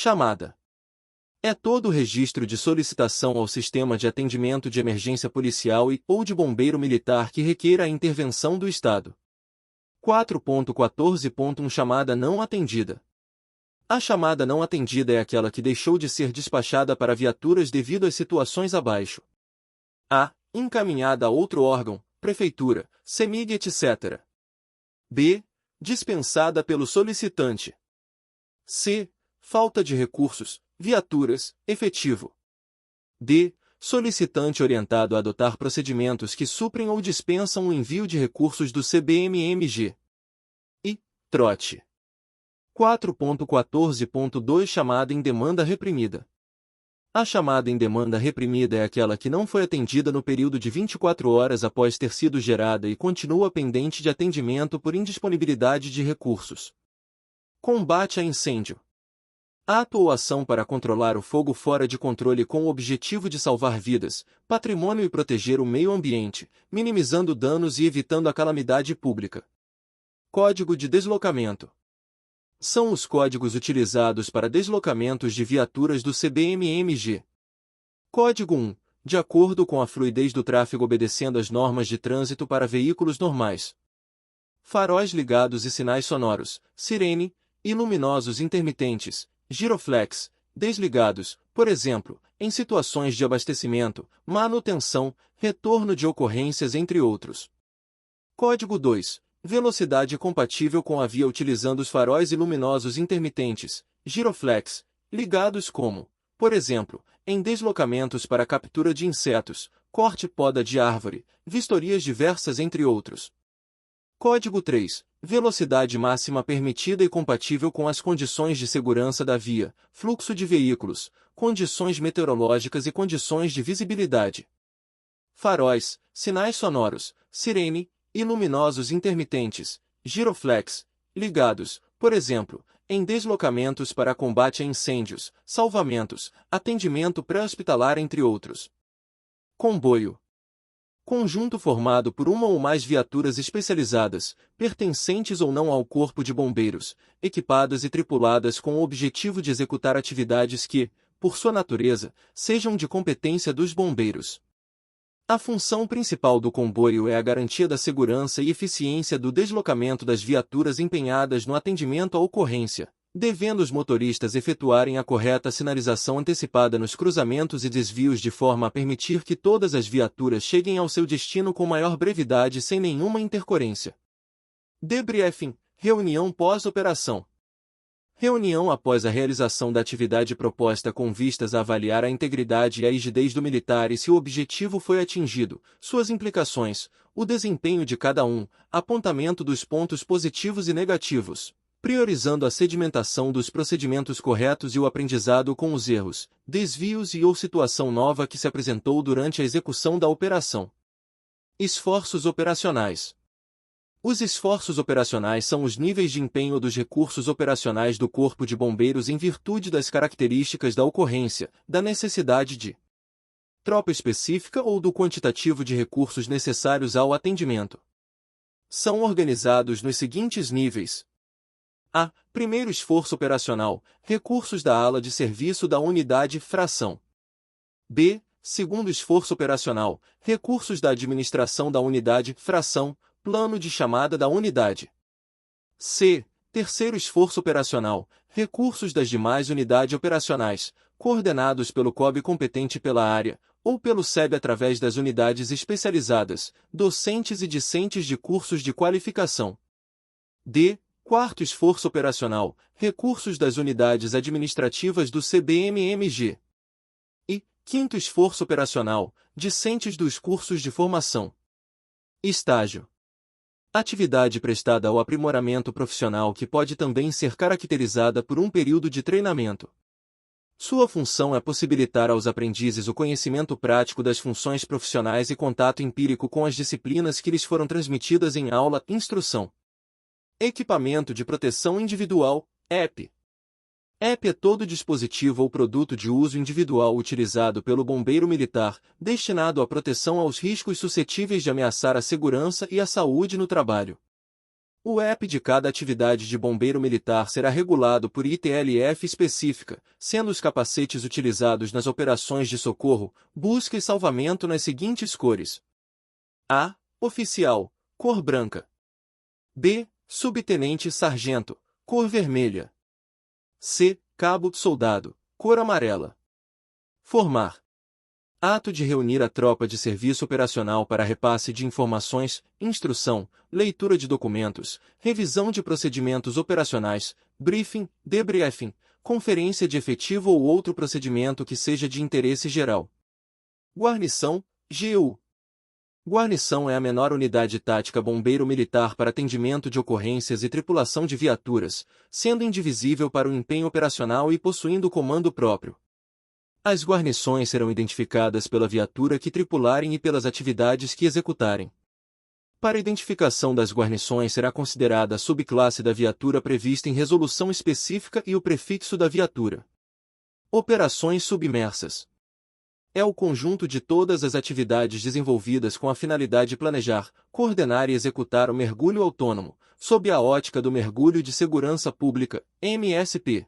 Chamada. É todo o registro de solicitação ao sistema de atendimento de emergência policial ou de bombeiro militar que requeira a intervenção do Estado. 4.14.1 Chamada não atendida. A chamada não atendida é aquela que deixou de ser despachada para viaturas devido às situações abaixo. A. Encaminhada a outro órgão, prefeitura, CEMIG, etc. B. Dispensada pelo solicitante. C. Falta de recursos, viaturas, efetivo. D. Solicitante orientado a adotar procedimentos que suprem ou dispensam o envio de recursos do CBMMG. E. Trote. 4.14.2 Chamada em demanda reprimida. A chamada em demanda reprimida é aquela que não foi atendida no período de 24 horas após ter sido gerada e continua pendente de atendimento por indisponibilidade de recursos. Combate a incêndio. Ato ou ação para controlar o fogo fora de controle com o objetivo de salvar vidas, patrimônio e proteger o meio ambiente, minimizando danos e evitando a calamidade pública. Código de deslocamento. São os códigos utilizados para deslocamentos de viaturas do CBMMG. Código 1. De acordo com a fluidez do tráfego obedecendo às normas de trânsito para veículos normais. Faróis ligados e sinais sonoros, sirene, e luminosos intermitentes, giroflex, desligados, por exemplo, em situações de abastecimento, manutenção, retorno de ocorrências entre outros. Código 2. Velocidade compatível com a via utilizando os faróis e luminosos intermitentes, giroflex, ligados como, por exemplo, em deslocamentos para captura de insetos, corte e poda de árvore, vistorias diversas entre outros. Código 3. Velocidade máxima permitida e compatível com as condições de segurança da via, fluxo de veículos, condições meteorológicas e condições de visibilidade. Faróis, sinais sonoros, sirene, e luminosos intermitentes, giroflex, ligados, por exemplo, em deslocamentos para combate a incêndios, salvamentos, atendimento pré-hospitalar entre outros. Comboio. Conjunto formado por uma ou mais viaturas especializadas, pertencentes ou não ao Corpo de Bombeiros, equipadas e tripuladas com o objetivo de executar atividades que, por sua natureza, sejam de competência dos bombeiros. A função principal do comboio é a garantia da segurança e eficiência do deslocamento das viaturas empenhadas no atendimento à ocorrência, devendo os motoristas efetuarem a correta sinalização antecipada nos cruzamentos e desvios de forma a permitir que todas as viaturas cheguem ao seu destino com maior brevidade sem nenhuma intercorrência. Debriefing, reunião pós-operação. Reunião após a realização da atividade proposta com vistas a avaliar a integridade e a rigidez do militar e se o objetivo foi atingido, suas implicações, o desempenho de cada um, apontamento dos pontos positivos e negativos, priorizando a sedimentação dos procedimentos corretos e o aprendizado com os erros, desvios e ou situação nova que se apresentou durante a execução da operação. Esforços operacionais. Os esforços operacionais são os níveis de empenho dos recursos operacionais do Corpo de Bombeiros em virtude das características da ocorrência, da necessidade de tropa específica ou do quantitativo de recursos necessários ao atendimento. São organizados nos seguintes níveis. A. Primeiro esforço operacional, recursos da ala de serviço da unidade fração. B. Segundo esforço operacional, recursos da administração da unidade fração, plano de chamada da unidade. C. Terceiro esforço operacional, recursos das demais unidades operacionais, coordenados pelo COB competente pela área, ou pelo SEB através das unidades especializadas, docentes e discentes de cursos de qualificação. D. Quarto esforço operacional, recursos das unidades administrativas do CBMMG. E, quinto esforço operacional, discentes dos cursos de formação. Estágio. Atividade prestada ao aprimoramento profissional que pode também ser caracterizada por um período de treinamento. Sua função é possibilitar aos aprendizes o conhecimento prático das funções profissionais e contato empírico com as disciplinas que lhes foram transmitidas em aula e instrução. Equipamento de proteção individual, EPI. EPI é todo dispositivo ou produto de uso individual utilizado pelo bombeiro militar, destinado à proteção aos riscos suscetíveis de ameaçar a segurança e a saúde no trabalho. O app de cada atividade de bombeiro militar será regulado por ITLF específica, sendo os capacetes utilizados nas operações de socorro, busca e salvamento nas seguintes cores: A. Oficial, cor branca. B. Subtenente-sargento, cor vermelha. C. Cabo-soldado, cor amarela. Formar. Ato de reunir a tropa de serviço operacional para repasse de informações, instrução, leitura de documentos, revisão de procedimentos operacionais, briefing, debriefing, conferência de efetivo ou outro procedimento que seja de interesse geral. Guarnição, GU. Guarnição é a menor unidade tática bombeiro militar para atendimento de ocorrências e tripulação de viaturas, sendo indivisível para o empenho operacional e possuindo comando próprio. As guarnições serão identificadas pela viatura que tripularem e pelas atividades que executarem. Para a identificação das guarnições será considerada a subclasse da viatura prevista em resolução específica e o prefixo da viatura. Operações submersas. É o conjunto de todas as atividades desenvolvidas com a finalidade de planejar, coordenar e executar o mergulho autônomo, sob a ótica do mergulho de segurança pública, MSP.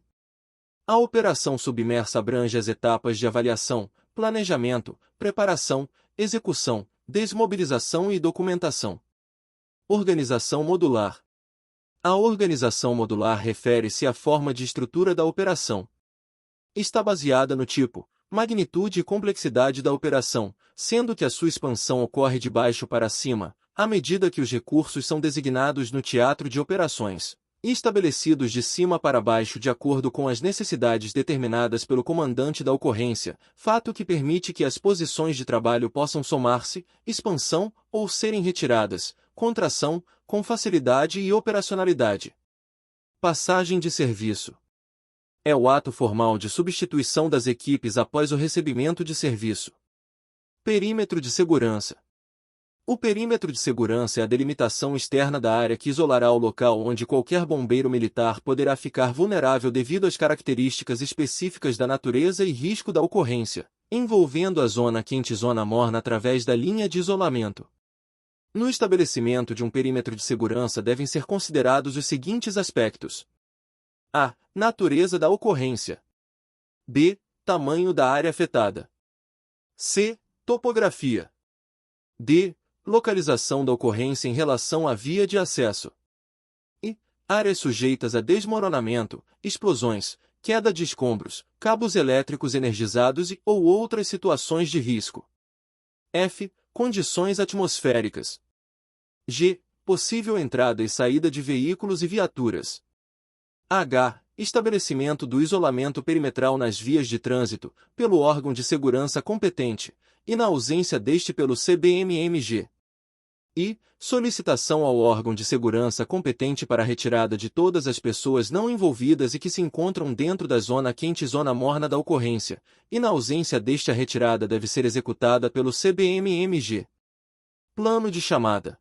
A operação submersa abrange as etapas de avaliação, planejamento, preparação, execução, desmobilização e documentação. Organização modular. A organização modular refere-se à forma de estrutura da operação. Está baseada no tipo, magnitude e complexidade da operação, sendo que a sua expansão ocorre de baixo para cima, à medida que os recursos são designados no teatro de operações, e estabelecidos de cima para baixo de acordo com as necessidades determinadas pelo comandante da ocorrência, fato que permite que as posições de trabalho possam somar-se, expansão, ou serem retiradas, contração, com facilidade e operacionalidade. Passagem de serviço. É o ato formal de substituição das equipes após o recebimento de serviço. Perímetro de segurança. O perímetro de segurança é a delimitação externa da área que isolará o local onde qualquer bombeiro militar poderá ficar vulnerável devido às características específicas da natureza e risco da ocorrência, envolvendo a zona quente e zona morna através da linha de isolamento. No estabelecimento de um perímetro de segurança devem ser considerados os seguintes aspectos: A. Natureza da ocorrência. B. Tamanho da área afetada. C. Topografia. D. Localização da ocorrência em relação à via de acesso. E. Áreas sujeitas a desmoronamento, explosões, queda de escombros, cabos elétricos energizados e ou outras situações de risco. F. Condições atmosféricas. G. Possível entrada e saída de veículos e viaturas. H. Estabelecimento do isolamento perimetral nas vias de trânsito, pelo órgão de segurança competente, e na ausência deste pelo CBMMG. I. Solicitação ao órgão de segurança competente para a retirada de todas as pessoas não envolvidas e que se encontram dentro da zona quente e zona morna da ocorrência, e na ausência deste a retirada deve ser executada pelo CBMMG. Plano de chamada.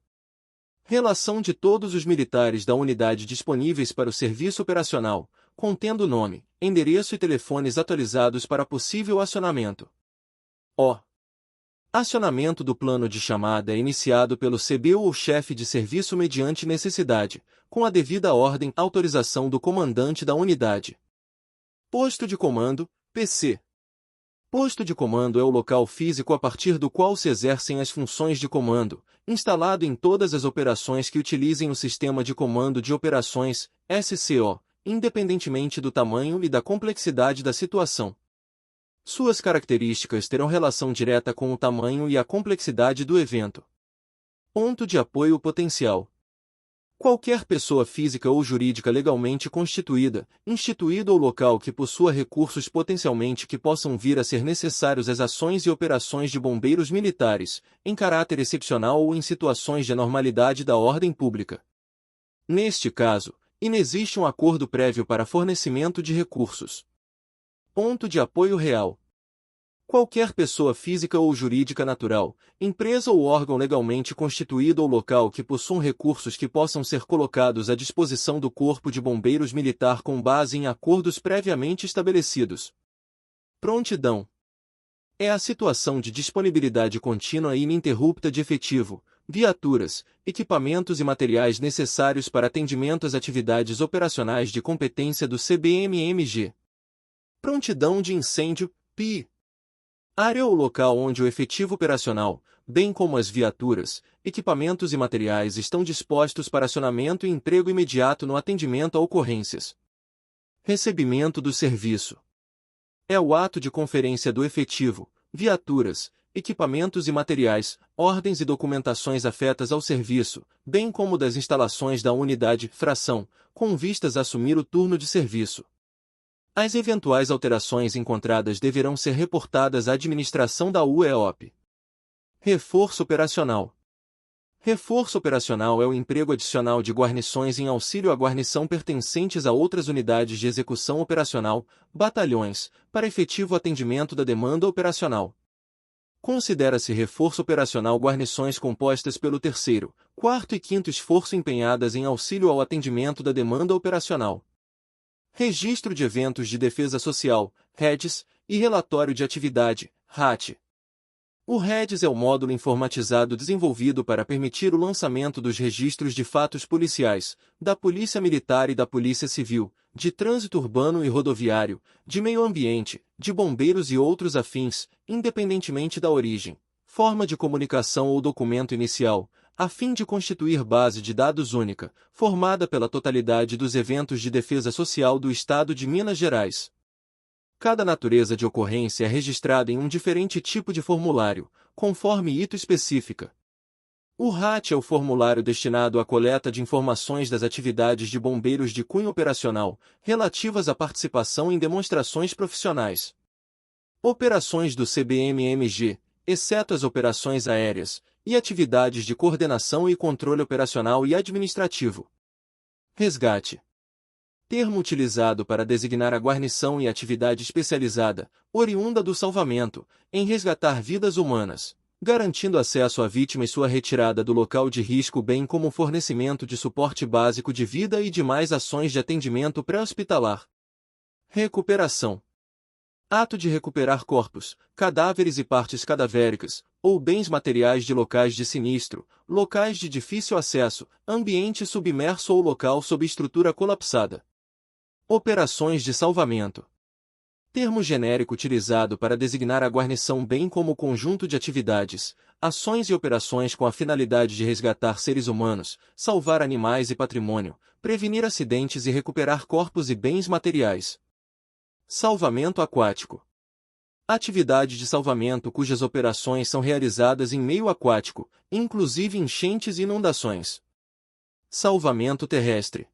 Relação de todos os militares da unidade disponíveis para o serviço operacional, contendo nome, endereço e telefones atualizados para possível acionamento. O. Acionamento do plano de chamada é iniciado pelo CB ou chefe de serviço mediante necessidade, com a devida ordem autorização do comandante da unidade. Posto de comando, PC. Posto de comando é o local físico a partir do qual se exercem as funções de comando, instalado em todas as operações que utilizem o Sistema de Comando de Operações, SCO, independentemente do tamanho e da complexidade da situação. Suas características terão relação direta com o tamanho e a complexidade do evento. Ponto de apoio potencial. Qualquer pessoa física ou jurídica legalmente constituída, instituído ou local que possua recursos potencialmente que possam vir a ser necessários às ações e operações de bombeiros militares, em caráter excepcional ou em situações de anormalidade da ordem pública. Neste caso, inexiste um acordo prévio para fornecimento de recursos. Ponto de apoio real. Qualquer pessoa física ou jurídica natural, empresa ou órgão legalmente constituído ou local que possua recursos que possam ser colocados à disposição do Corpo de Bombeiros Militar com base em acordos previamente estabelecidos. Prontidão. É a situação de disponibilidade contínua e ininterrupta de efetivo, viaturas, equipamentos e materiais necessários para atendimento às atividades operacionais de competência do CBMMG. Prontidão de incêndio, PI. Área ou local onde o efetivo operacional, bem como as viaturas, equipamentos e materiais estão dispostos para acionamento e emprego imediato no atendimento a ocorrências. Recebimento do serviço. É o ato de conferência do efetivo, viaturas, equipamentos e materiais, ordens e documentações afetas ao serviço, bem como das instalações da unidade, fração, com vistas a assumir o turno de serviço. As eventuais alterações encontradas deverão ser reportadas à administração da UEOP. Reforço operacional. Reforço operacional é o emprego adicional de guarnições em auxílio à guarnição pertencentes a outras unidades de execução operacional, batalhões, para efetivo atendimento da demanda operacional. Considera-se reforço operacional guarnições compostas pelo terceiro, quarto e quinto esforço empenhadas em auxílio ao atendimento da demanda operacional. Registro de eventos de defesa social, REDS, e relatório de atividade, RAT. O REDS é o módulo informatizado desenvolvido para permitir o lançamento dos registros de fatos policiais, da Polícia Militar e da Polícia Civil, de trânsito urbano e rodoviário, de meio ambiente, de bombeiros e outros afins, independentemente da origem, forma de comunicação ou documento inicial, a fim de constituir base de dados única, formada pela totalidade dos eventos de defesa social do Estado de Minas Gerais. Cada natureza de ocorrência é registrada em um diferente tipo de formulário, conforme ito específica. O RAT é o formulário destinado à coleta de informações das atividades de bombeiros de cunho operacional, relativas à participação em demonstrações profissionais. Operações do CBMMG, exceto as operações aéreas, e atividades de coordenação e controle operacional e administrativo. Resgate. Termo utilizado para designar a guarnição e atividade especializada, oriunda do salvamento, em resgatar vidas humanas, garantindo acesso à vítima e sua retirada do local de risco bem como o fornecimento de suporte básico de vida e demais ações de atendimento pré-hospitalar. Recuperação. Ato de recuperar corpos, cadáveres e partes cadavéricas, ou bens materiais de locais de sinistro, locais de difícil acesso, ambiente submerso ou local sob estrutura colapsada. Operações de salvamento. Termo genérico utilizado para designar a guarnição bem como o conjunto de atividades, ações e operações com a finalidade de resgatar seres humanos, salvar animais e patrimônio, prevenir acidentes e recuperar corpos e bens materiais. Salvamento aquático. Atividade de salvamento cujas operações são realizadas em meio aquático, inclusive enchentes e inundações. Salvamento terrestre.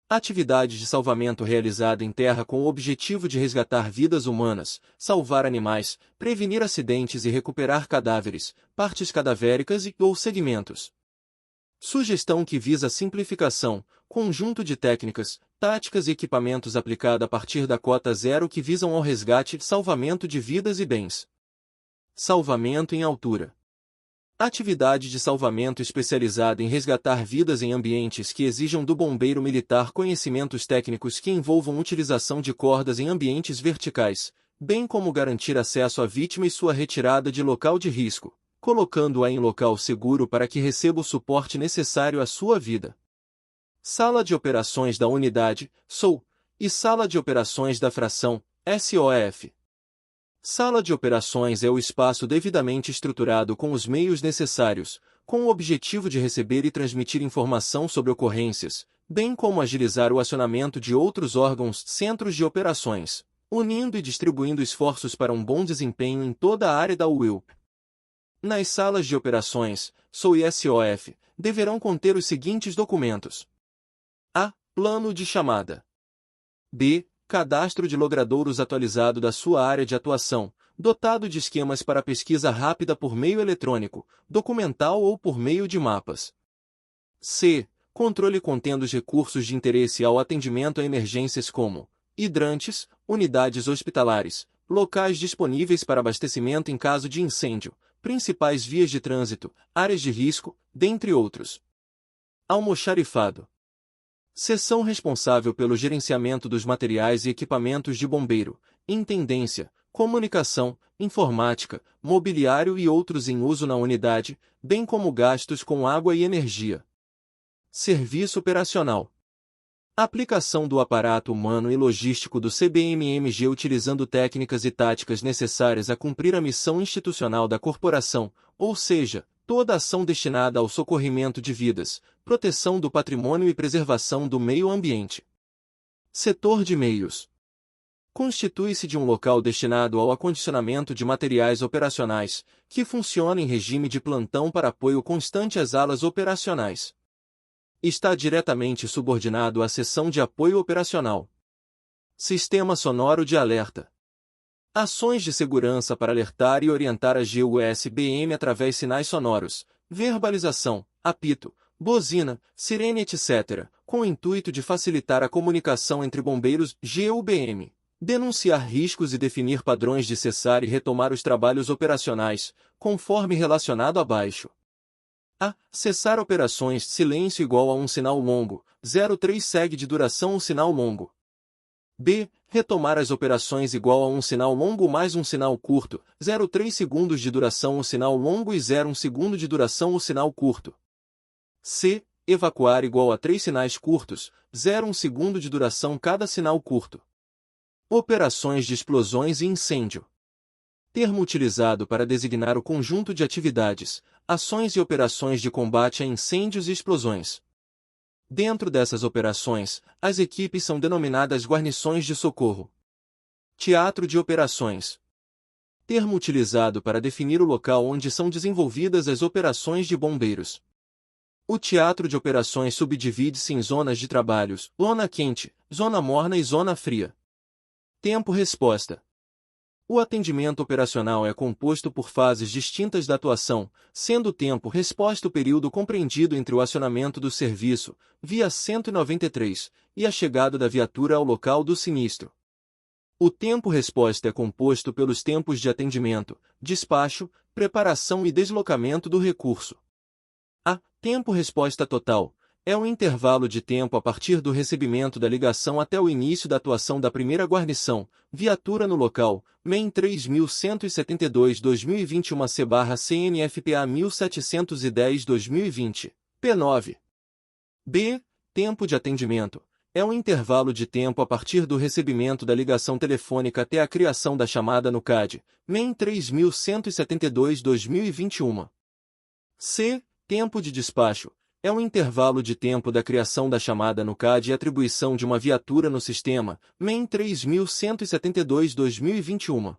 Atividade de salvamento realizada em terra com o objetivo de resgatar vidas humanas, salvar animais, prevenir acidentes e recuperar cadáveres, partes cadavéricas ou segmentos. Sugestão que visa simplificação, conjunto de técnicas, táticas e equipamentos aplicada a partir da cota zero que visam ao resgate e salvamento de vidas e bens. Salvamento em altura. Atividade de salvamento especializada em resgatar vidas em ambientes que exijam do bombeiro militar conhecimentos técnicos que envolvam utilização de cordas em ambientes verticais, bem como garantir acesso à vítima e sua retirada de local de risco, colocando-a em local seguro para que receba o suporte necessário à sua vida. Sala de operações da unidade, SOU, e Sala de operações da fração, SOF. Sala de operações é o espaço devidamente estruturado com os meios necessários, com o objetivo de receber e transmitir informação sobre ocorrências, bem como agilizar o acionamento de outros órgãos-centros de operações, unindo e distribuindo esforços para um bom desempenho em toda a área da UILP. Nas salas de operações, SOU e SOF, deverão conter os seguintes documentos. A. Plano de chamada. B. Cadastro de logradouros atualizado da sua área de atuação, dotado de esquemas para pesquisa rápida por meio eletrônico, documental ou por meio de mapas. C. Controle contendo os recursos de interesse ao atendimento a emergências como hidrantes, unidades hospitalares, locais disponíveis para abastecimento em caso de incêndio, principais vias de trânsito, áreas de risco, dentre outros. Almoxarifado. Seção responsável pelo gerenciamento dos materiais e equipamentos de bombeiro, intendência, comunicação, informática, mobiliário e outros em uso na unidade, bem como gastos com água e energia. Serviço operacional. Aplicação do aparato humano e logístico do CBMMG utilizando técnicas e táticas necessárias a cumprir a missão institucional da corporação, ou seja, toda ação destinada ao socorrimento de vidas, proteção do patrimônio e preservação do meio ambiente. Setor de meios. Constitui-se de um local destinado ao acondicionamento de materiais operacionais, que funciona em regime de plantão para apoio constante às alas operacionais. Está diretamente subordinado à seção de apoio operacional. Sistema sonoro de alerta. Ações de segurança para alertar e orientar a GUSBM através sinais sonoros, verbalização, apito, buzina, sirene etc., com o intuito de facilitar a comunicação entre bombeiros GUBM, denunciar riscos e definir padrões de cessar e retomar os trabalhos operacionais, conforme relacionado abaixo. A. Cessar operações, silêncio igual a um sinal longo, 03 segue de duração um sinal longo. B. Retomar as operações igual a um sinal longo mais um sinal curto, 03 segundos de duração o sinal longo e 01 segundo de duração o sinal curto. C. Evacuar igual a 3 sinais curtos, 01 segundo de duração cada sinal curto. Operações de explosões e incêndio. Termo utilizado para designar o conjunto de atividades, ações e operações de combate a incêndios e explosões. Dentro dessas operações, as equipes são denominadas guarnições de socorro. Teatro de operações. Termo utilizado para definir o local onde são desenvolvidas as operações de bombeiros. O teatro de operações subdivide-se em zonas de trabalhos, zona quente, zona morna e zona fria. Tempo-resposta. O atendimento operacional é composto por fases distintas da atuação, sendo o tempo-resposta o período compreendido entre o acionamento do serviço, via 193, e a chegada da viatura ao local do sinistro. O tempo-resposta é composto pelos tempos de atendimento, despacho, preparação e deslocamento do recurso. A. Tempo-resposta total. É o intervalo de tempo a partir do recebimento da ligação até o início da atuação da primeira guarnição, viatura no local, MEN 3172-2021-C/CNFPA 1710-2020, P9. B. Tempo de atendimento. É o intervalo de tempo a partir do recebimento da ligação telefônica até a criação da chamada no CAD, MEN 3172-2021. C. Tempo de despacho. É o intervalo de tempo da criação da chamada no CAD e atribuição de uma viatura no sistema, MEN 3172-2021.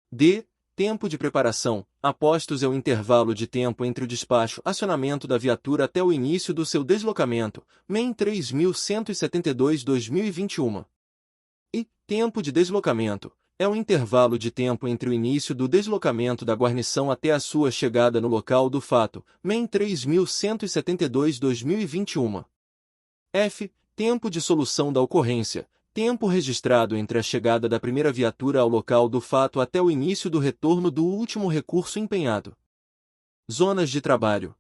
D. Tempo de preparação. Apostos é o intervalo de tempo entre o despacho acionamento da viatura até o início do seu deslocamento, MEN 3172-2021. E. Tempo de deslocamento. É o intervalo de tempo entre o início do deslocamento da guarnição até a sua chegada no local do fato, MEN 3172-2021. F. Tempo de solução da ocorrência. Tempo registrado entre a chegada da primeira viatura ao local do fato até o início do retorno do último recurso empenhado. Zonas de trabalho.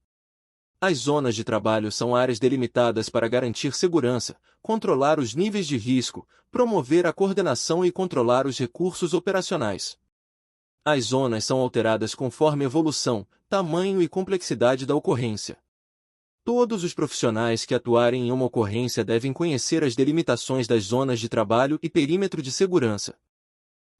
As zonas de trabalho são áreas delimitadas para garantir segurança, controlar os níveis de risco, promover a coordenação e controlar os recursos operacionais. As zonas são alteradas conforme evolução, tamanho e complexidade da ocorrência. Todos os profissionais que atuarem em uma ocorrência devem conhecer as delimitações das zonas de trabalho e perímetro de segurança.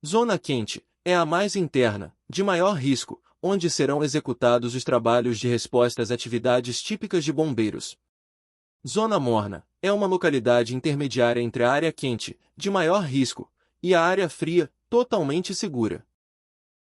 Zona quente é a mais interna, de maior risco, onde serão executados os trabalhos de resposta às atividades típicas de bombeiros. Zona morna é uma localidade intermediária entre a área quente, de maior risco, e a área fria, totalmente segura.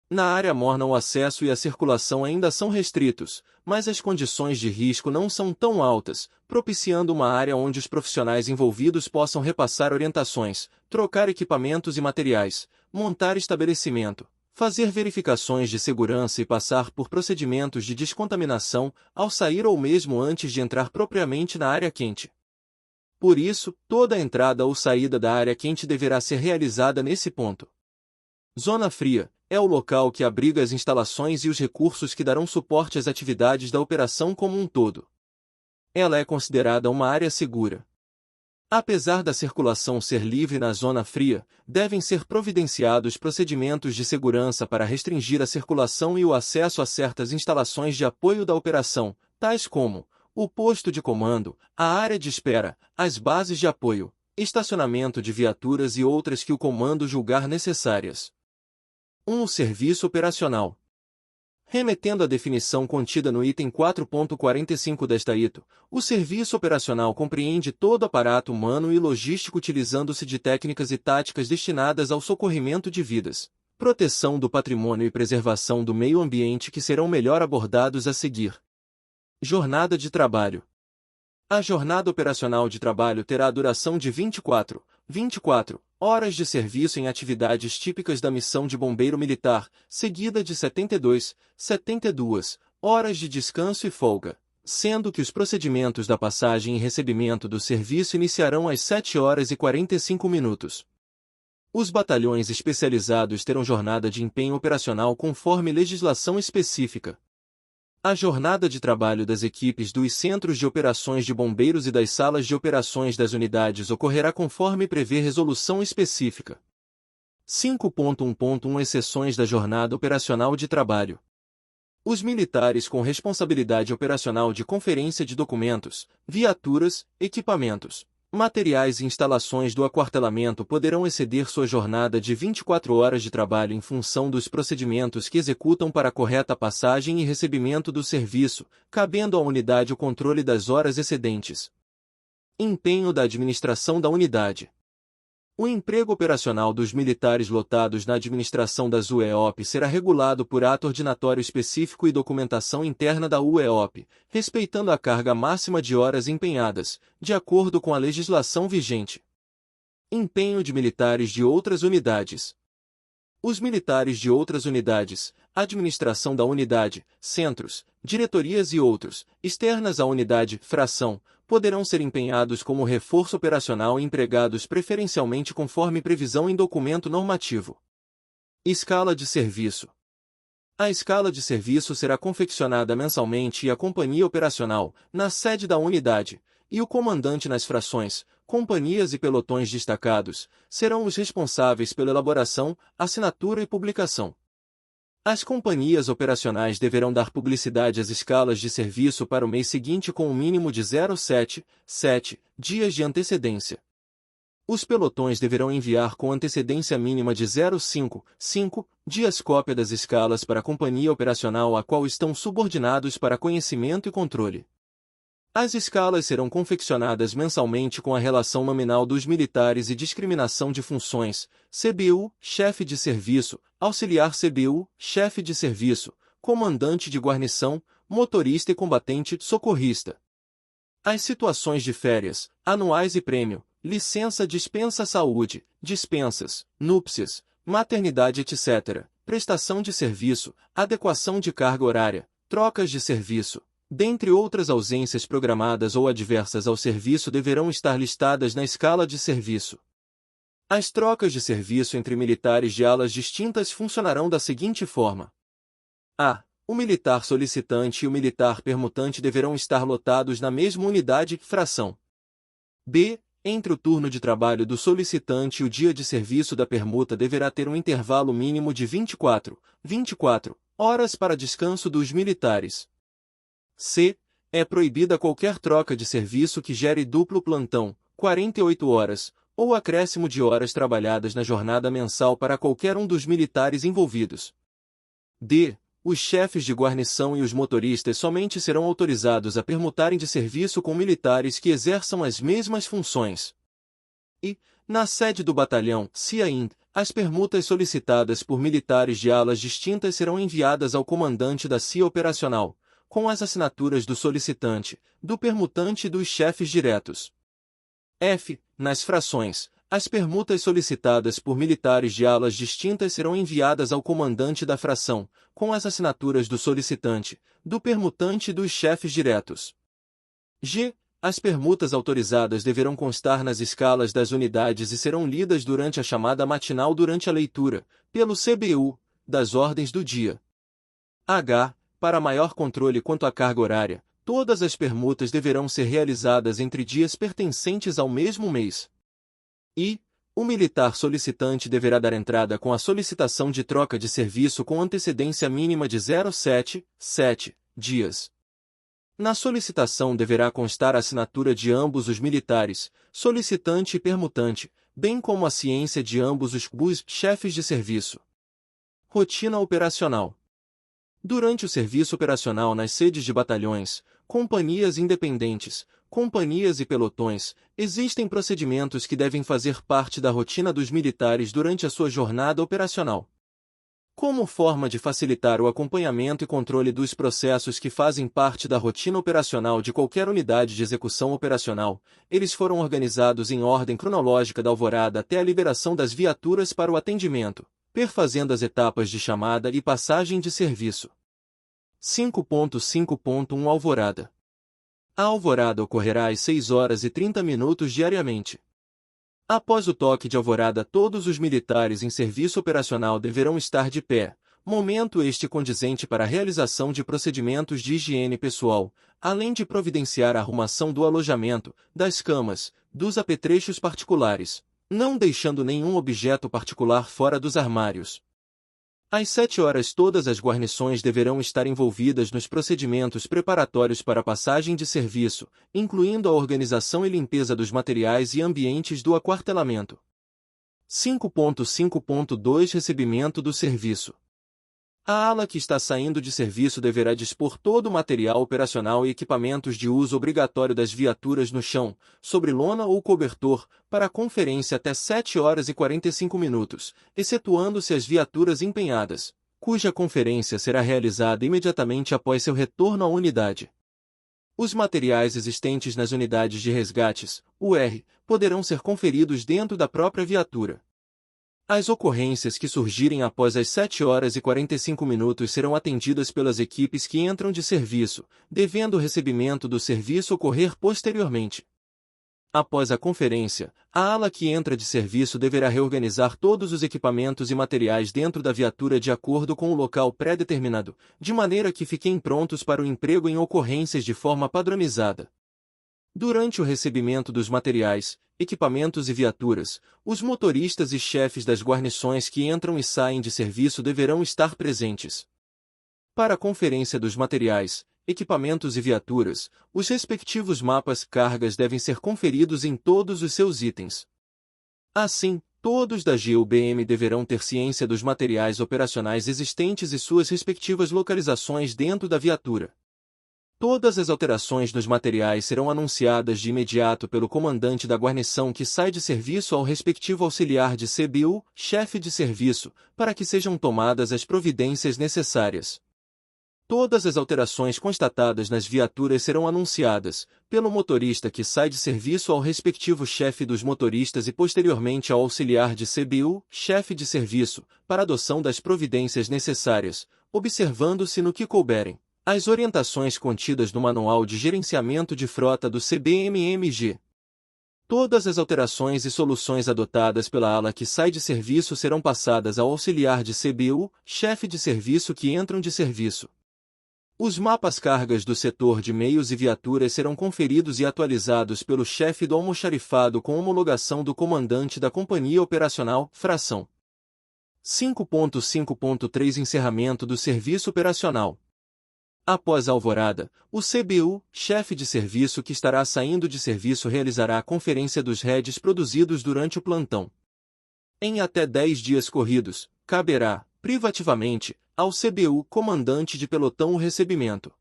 Na área morna o acesso e a circulação ainda são restritos, mas as condições de risco não são tão altas, propiciando uma área onde os profissionais envolvidos possam repassar orientações, trocar equipamentos e materiais, montar estabelecimento, fazer verificações de segurança e passar por procedimentos de descontaminação ao sair ou mesmo antes de entrar propriamente na área quente. Por isso, toda a entrada ou saída da área quente deverá ser realizada nesse ponto. Zona fria é o local que abriga as instalações e os recursos que darão suporte às atividades da operação como um todo. Ela é considerada uma área segura. Apesar da circulação ser livre na zona fria, devem ser providenciados procedimentos de segurança para restringir a circulação e o acesso a certas instalações de apoio da operação, tais como o posto de comando, a área de espera, as bases de apoio, estacionamento de viaturas e outras que o comando julgar necessárias. O serviço operacional. Remetendo à definição contida no item 4.45 desta ITO, o serviço operacional compreende todo aparato humano e logístico utilizando-se de técnicas e táticas destinadas ao socorrimento de vidas, proteção do patrimônio e preservação do meio ambiente que serão melhor abordados a seguir. Jornada de trabalho. A jornada operacional de trabalho terá a duração de 24 horas de serviço em atividades típicas da missão de bombeiro militar, seguida de 72 horas de descanso e folga, sendo que os procedimentos da passagem e recebimento do serviço iniciarão às 7 horas e 45 minutos. Os batalhões especializados terão jornada de empenho operacional conforme legislação específica. A jornada de trabalho das equipes dos centros de operações de bombeiros e das salas de operações das unidades ocorrerá conforme prevê resolução específica. 5.1.1 Exceções da jornada operacional de trabalho. Os militares com responsabilidade operacional de conferência de documentos, viaturas, equipamentos, materiais e instalações do aquartelamento poderão exceder sua jornada de 24 horas de trabalho em função dos procedimentos que executam para a correta passagem e recebimento do serviço, cabendo à unidade o controle das horas excedentes. Empenho da administração da unidade. O emprego operacional dos militares lotados na administração das UEOP será regulado por ato ordinatório específico e documentação interna da UEOP, respeitando a carga máxima de horas empenhadas, de acordo com a legislação vigente. Empenho de militares de outras unidades. Os militares de outras unidades, administração da unidade, centros, diretorias e outros, externas à unidade, fração, poderão ser empenhados como reforço operacional e empregados preferencialmente conforme previsão em documento normativo. Escala de serviço. A escala de serviço será confeccionada mensalmente e a companhia operacional, na sede da unidade, e o comandante nas frações, companhias e pelotões destacados, serão os responsáveis pela elaboração, assinatura e publicação. As companhias operacionais deverão dar publicidade às escalas de serviço para o mês seguinte com um mínimo de 0,7 dias de antecedência. Os pelotões deverão enviar com antecedência mínima de 0,5 dias cópia das escalas para a companhia operacional a qual estão subordinados para conhecimento e controle. As escalas serão confeccionadas mensalmente com a relação nominal dos militares e discriminação de funções, CBU, chefe de serviço, auxiliar CBU, chefe de serviço, comandante de guarnição, motorista e combatente, socorrista. As situações de férias, anuais e prêmio, licença dispensa saúde, dispensas, núpcias, maternidade etc., prestação de serviço, adequação de carga horária, trocas de serviço, dentre outras ausências programadas ou adversas ao serviço deverão estar listadas na escala de serviço. As trocas de serviço entre militares de alas distintas funcionarão da seguinte forma. A. O militar solicitante e o militar permutante deverão estar lotados na mesma unidade, fração. B. Entre o turno de trabalho do solicitante e o dia de serviço da permuta deverá ter um intervalo mínimo de 24 horas para descanso dos militares. C. É proibida qualquer troca de serviço que gere duplo plantão, 48 horas, ou acréscimo de horas trabalhadas na jornada mensal para qualquer um dos militares envolvidos. D. Os chefes de guarnição e os motoristas somente serão autorizados a permutarem de serviço com militares que exerçam as mesmas funções. E, na sede do batalhão, se ainda, as permutas solicitadas por militares de alas distintas serão enviadas ao comandante da CIA operacional, com as assinaturas do solicitante, do permutante e dos chefes diretos. F. Nas frações, as permutas solicitadas por militares de alas distintas serão enviadas ao comandante da fração, com as assinaturas do solicitante, do permutante e dos chefes diretos. G. As permutas autorizadas deverão constar nas escalas das unidades e serão lidas durante a chamada matinal durante a leitura, pelo CBU, das ordens do dia. H. Para maior controle quanto à carga horária, Todas as permutas deverão ser realizadas entre dias pertencentes ao mesmo mês. E, o militar solicitante deverá dar entrada com a solicitação de troca de serviço com antecedência mínima de 0,7 dias. Na solicitação deverá constar a assinatura de ambos os militares, solicitante e permutante, bem como a ciência de ambos os chefes de serviço. Rotina operacional. Durante o serviço operacional nas sedes de batalhões, companhias independentes, companhias e pelotões, existem procedimentos que devem fazer parte da rotina dos militares durante a sua jornada operacional. Como forma de facilitar o acompanhamento e controle dos processos que fazem parte da rotina operacional de qualquer unidade de execução operacional, eles foram organizados em ordem cronológica da alvorada até a liberação das viaturas para o atendimento, perfazendo as etapas de chamada e passagem de serviço. 5.5.1 Alvorada. A alvorada ocorrerá às 6h30 diariamente. Após o toque de alvorada, todos os militares em serviço operacional deverão estar de pé, momento este condizente para a realização de procedimentos de higiene pessoal, além de providenciar a arrumação do alojamento, das camas, dos apetrechos particulares, não deixando nenhum objeto particular fora dos armários. Às 7h todas as guarnições deverão estar envolvidas nos procedimentos preparatórios para a passagem de serviço, incluindo a organização e limpeza dos materiais e ambientes do aquartelamento. 5.5.2 Recebimento do serviço. A ala que está saindo de serviço deverá dispor todo o material operacional e equipamentos de uso obrigatório das viaturas no chão, sobre lona ou cobertor, para a conferência até 7h45, excetuando-se as viaturas empenhadas, cuja conferência será realizada imediatamente após seu retorno à unidade. Os materiais existentes nas unidades de resgates, UR, poderão ser conferidos dentro da própria viatura. As ocorrências que surgirem após as 7h45 serão atendidas pelas equipes que entram de serviço, devendo o recebimento do serviço ocorrer posteriormente. Após a conferência, a ala que entra de serviço deverá reorganizar todos os equipamentos e materiais dentro da viatura de acordo com o local pré-determinado, de maneira que fiquem prontos para o emprego em ocorrências de forma padronizada. Durante o recebimento dos materiais, equipamentos e viaturas, os motoristas e chefes das guarnições que entram e saem de serviço deverão estar presentes. Para a conferência dos materiais, equipamentos e viaturas, os respectivos mapas cargas devem ser conferidos em todos os seus itens. Assim, todos da GUBM deverão ter ciência dos materiais operacionais existentes e suas respectivas localizações dentro da viatura. Todas as alterações nos materiais serão anunciadas de imediato pelo comandante da guarnição que sai de serviço ao respectivo auxiliar de CBU, chefe de serviço, para que sejam tomadas as providências necessárias. Todas as alterações constatadas nas viaturas serão anunciadas, pelo motorista que sai de serviço ao respectivo chefe dos motoristas e posteriormente ao auxiliar de CBU, chefe de serviço, para adoção das providências necessárias, observando-se no que couberem as orientações contidas no Manual de Gerenciamento de Frota do CBMMG. Todas as alterações e soluções adotadas pela ala que sai de serviço serão passadas ao auxiliar de CBU, chefe de serviço que entram de serviço. Os mapas cargas do setor de meios e viaturas serão conferidos e atualizados pelo chefe do almoxarifado com homologação do comandante da Companhia Operacional, fração. 5.5.3 Encerramento do serviço operacional. Após a alvorada, o CBU, chefe de serviço que estará saindo de serviço realizará a conferência dos heads produzidos durante o plantão. Em até 10 dias corridos, caberá, privativamente, ao CBU, comandante de pelotão, o recebimento.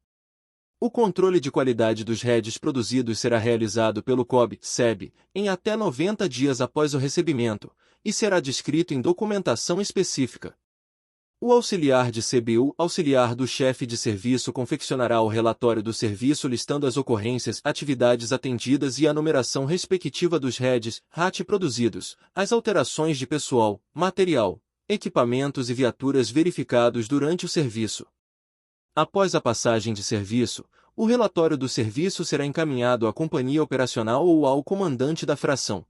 O controle de qualidade dos heads produzidos será realizado pelo COB-SEB, em até 90 dias após o recebimento, e será descrito em documentação específica. O auxiliar de CBU, auxiliar do chefe de serviço, confeccionará o relatório do serviço listando as ocorrências, atividades atendidas e a numeração respectiva dos heads, RAT produzidos, as alterações de pessoal, material, equipamentos e viaturas verificados durante o serviço. Após a passagem de serviço, o relatório do serviço será encaminhado à companhia operacional ou ao comandante da fração.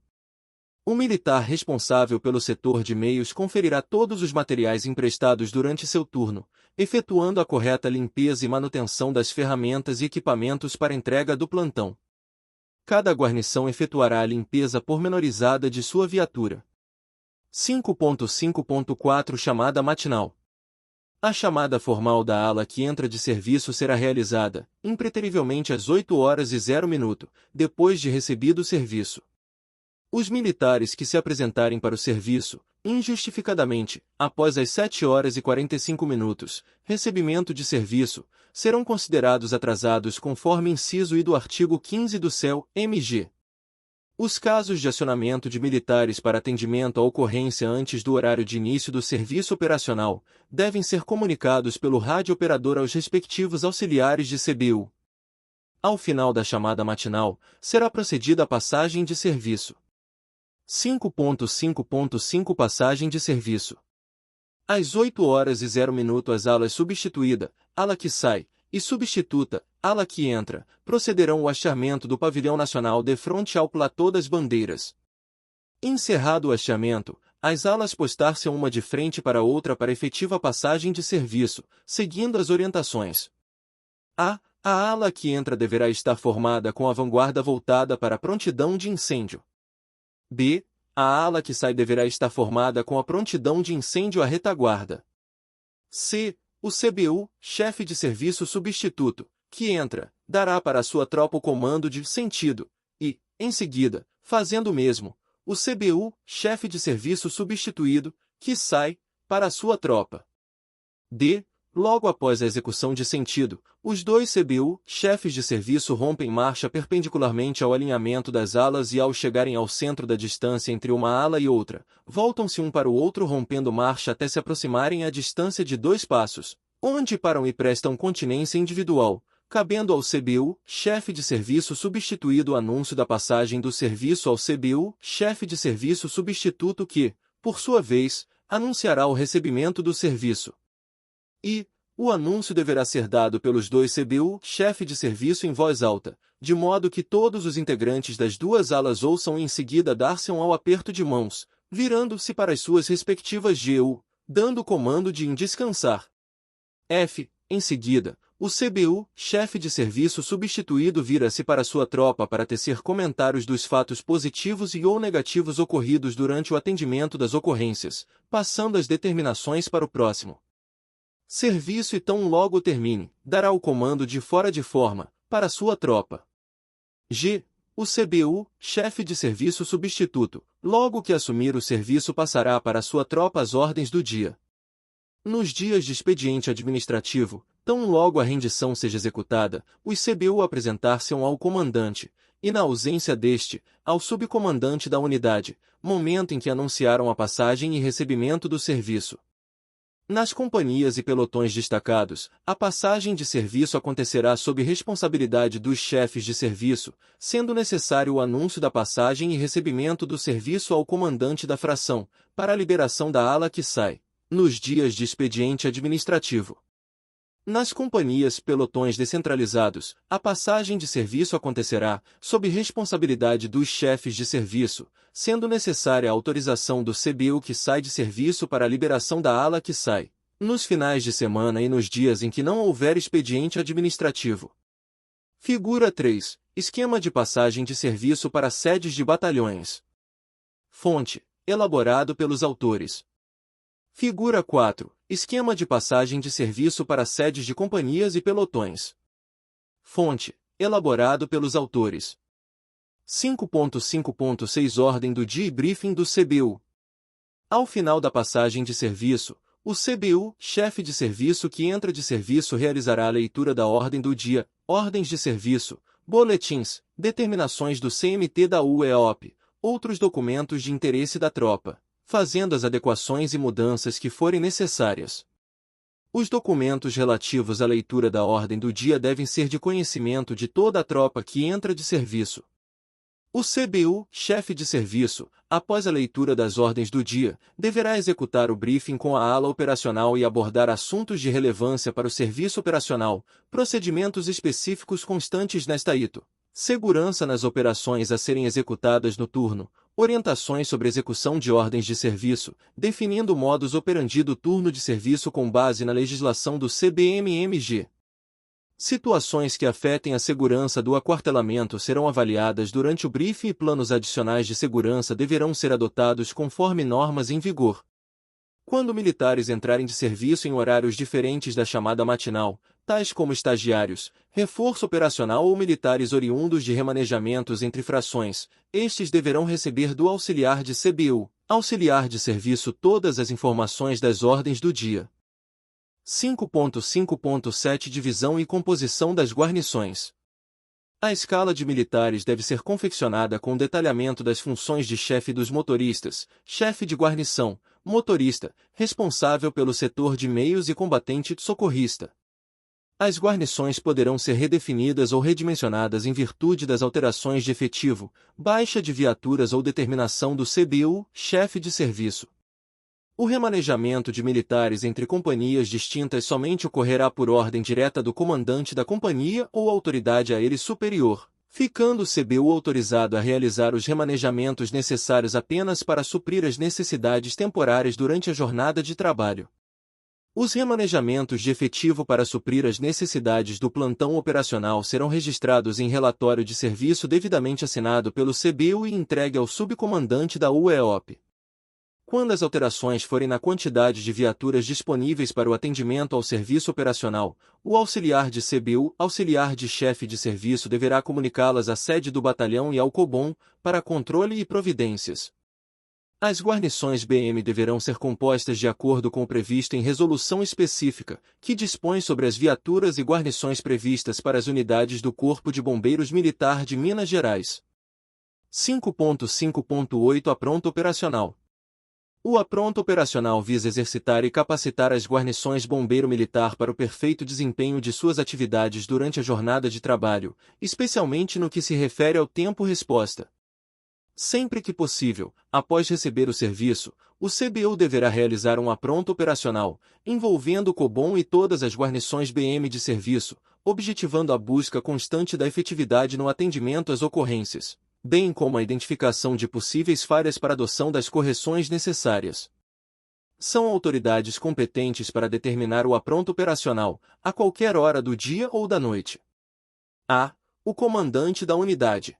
O militar responsável pelo setor de meios conferirá todos os materiais emprestados durante seu turno, efetuando a correta limpeza e manutenção das ferramentas e equipamentos para entrega do plantão. Cada guarnição efetuará a limpeza pormenorizada de sua viatura. 5.5.4 Chamada matinal. A chamada formal da ala que entra de serviço será realizada, impreterivelmente às 8h00, depois de recebido o serviço. Os militares que se apresentarem para o serviço, injustificadamente, após as 7h45, recebimento de serviço, serão considerados atrasados conforme inciso I do artigo 15 do CEL-MG. Os casos de acionamento de militares para atendimento à ocorrência antes do horário de início do serviço operacional devem ser comunicados pelo radiooperador aos respectivos auxiliares de CBU. Ao final da chamada matinal, será procedida a passagem de serviço. 5.5.5 Passagem de serviço. Às 8h00 as alas substituída, ala que sai, e substituta, ala que entra, procederão ao hasteamento do pavilhão nacional de frente ao platô das bandeiras. Encerrado o hasteamento, as alas postar-se uma de frente para outra para efetiva passagem de serviço, seguindo as orientações. A ala que entra deverá estar formada com a vanguarda voltada para a prontidão de incêndio. B. A ala que sai deverá estar formada com a prontidão de incêndio à retaguarda. C. O CBU, chefe de serviço substituto, que entra, dará para a sua tropa o comando de sentido, e, em seguida, fazendo o mesmo, o CBU, chefe de serviço substituído, que sai, para a sua tropa. D. Logo após a execução de sentido, os dois CBU, chefes de serviço rompem marcha perpendicularmente ao alinhamento das alas e ao chegarem ao centro da distância entre uma ala e outra, voltam-se um para o outro rompendo marcha até se aproximarem à distância de 2 passos, onde param e prestam continência individual, cabendo ao CBU, chefe de serviço substituído o anúncio da passagem do serviço ao CBU, chefe de serviço substituto que, por sua vez, anunciará o recebimento do serviço. E o anúncio deverá ser dado pelos dois CBU, chefe de serviço em voz alta, de modo que todos os integrantes das duas alas ouçam e em seguida dar-se ao aperto de mãos, virando-se para as suas respectivas GU, dando o comando de descansar. F. Em seguida, o CBU, chefe de serviço substituído vira-se para sua tropa para tecer comentários dos fatos positivos e ou negativos ocorridos durante o atendimento das ocorrências, passando as determinações para o próximo serviço e tão logo termine, dará o comando de fora de forma, para sua tropa. G. O CBU, chefe de serviço substituto, logo que assumir o serviço passará para sua tropa as ordens do dia. Nos dias de expediente administrativo, tão logo a rendição seja executada, os CBU apresentar-se-ão ao comandante, e na ausência deste, ao subcomandante da unidade, momento em que anunciaram a passagem e recebimento do serviço. Nas companhias e pelotões destacados, a passagem de serviço acontecerá sob responsabilidade dos chefes de serviço, sendo necessário o anúncio da passagem e recebimento do serviço ao comandante da fração, para a liberação da ala que sai, nos dias de expediente administrativo. Nas companhias e pelotões descentralizados, a passagem de serviço acontecerá, sob responsabilidade dos chefes de serviço, sendo necessária a autorização do CBU que sai de serviço para a liberação da ala que sai, nos finais de semana e nos dias em que não houver expediente administrativo. Figura 3. Esquema de passagem de serviço para sedes de batalhões. Fonte. Elaborado pelos autores. Figura 4. Esquema de passagem de serviço para sedes de companhias e pelotões. Fonte. Elaborado pelos autores. 5.5.6 Ordem do dia e briefing do CBU. Ao final da passagem de serviço, o CBU, chefe de serviço que entra de serviço realizará a leitura da ordem do dia, ordens de serviço, boletins, determinações do CMT da UEOP, outros documentos de interesse da tropa, fazendo as adequações e mudanças que forem necessárias. Os documentos relativos à leitura da ordem do dia devem ser de conhecimento de toda a tropa que entra de serviço. O CBU, chefe de serviço, após a leitura das ordens do dia, deverá executar o briefing com a ala operacional e abordar assuntos de relevância para o serviço operacional, procedimentos específicos constantes nesta ito, segurança nas operações a serem executadas no turno, Orientações sobre execução de ordens de serviço, definindo o modus operandi do turno de serviço com base na legislação do CBMMG. Situações que afetem a segurança do aquartelamento serão avaliadas durante o briefing e planos adicionais de segurança deverão ser adotados conforme normas em vigor. Quando militares entrarem de serviço em horários diferentes da chamada matinal, tais como estagiários, reforço operacional ou militares oriundos de remanejamentos entre frações, estes deverão receber do auxiliar de CBU, auxiliar de serviço, todas as informações das ordens do dia. 5.5.7 Divisão e composição das guarnições. A escala de militares deve ser confeccionada com detalhamento das funções de chefe dos motoristas, chefe de guarnição, motorista, responsável pelo setor de meios e combatente socorrista. As guarnições poderão ser redefinidas ou redimensionadas em virtude das alterações de efetivo, baixa de viaturas ou determinação do CBU, chefe de serviço. O remanejamento de militares entre companhias distintas somente ocorrerá por ordem direta do comandante da companhia ou autoridade a ele superior, ficando o CBU autorizado a realizar os remanejamentos necessários apenas para suprir as necessidades temporárias durante a jornada de trabalho. Os remanejamentos de efetivo para suprir as necessidades do plantão operacional serão registrados em relatório de serviço devidamente assinado pelo CBU e entregue ao subcomandante da UEOP. Quando as alterações forem na quantidade de viaturas disponíveis para o atendimento ao serviço operacional, o auxiliar de CBU, auxiliar de chefe de serviço, deverá comunicá-las à sede do batalhão e ao COBOM, para controle e providências. As guarnições BM deverão ser compostas de acordo com o previsto em resolução específica, que dispõe sobre as viaturas e guarnições previstas para as unidades do Corpo de Bombeiros Militar de Minas Gerais. 5.5.8 Apronto operacional. O apronto operacional visa exercitar e capacitar as guarnições bombeiro militar para o perfeito desempenho de suas atividades durante a jornada de trabalho, especialmente no que se refere ao tempo-resposta. Sempre que possível, após receber o serviço, o CBU deverá realizar um apronto operacional, envolvendo o COBOM e todas as guarnições BM de serviço, objetivando a busca constante da efetividade no atendimento às ocorrências, bem como a identificação de possíveis falhas para adoção das correções necessárias. São autoridades competentes para determinar o apronto operacional, a qualquer hora do dia ou da noite. A. O comandante da unidade.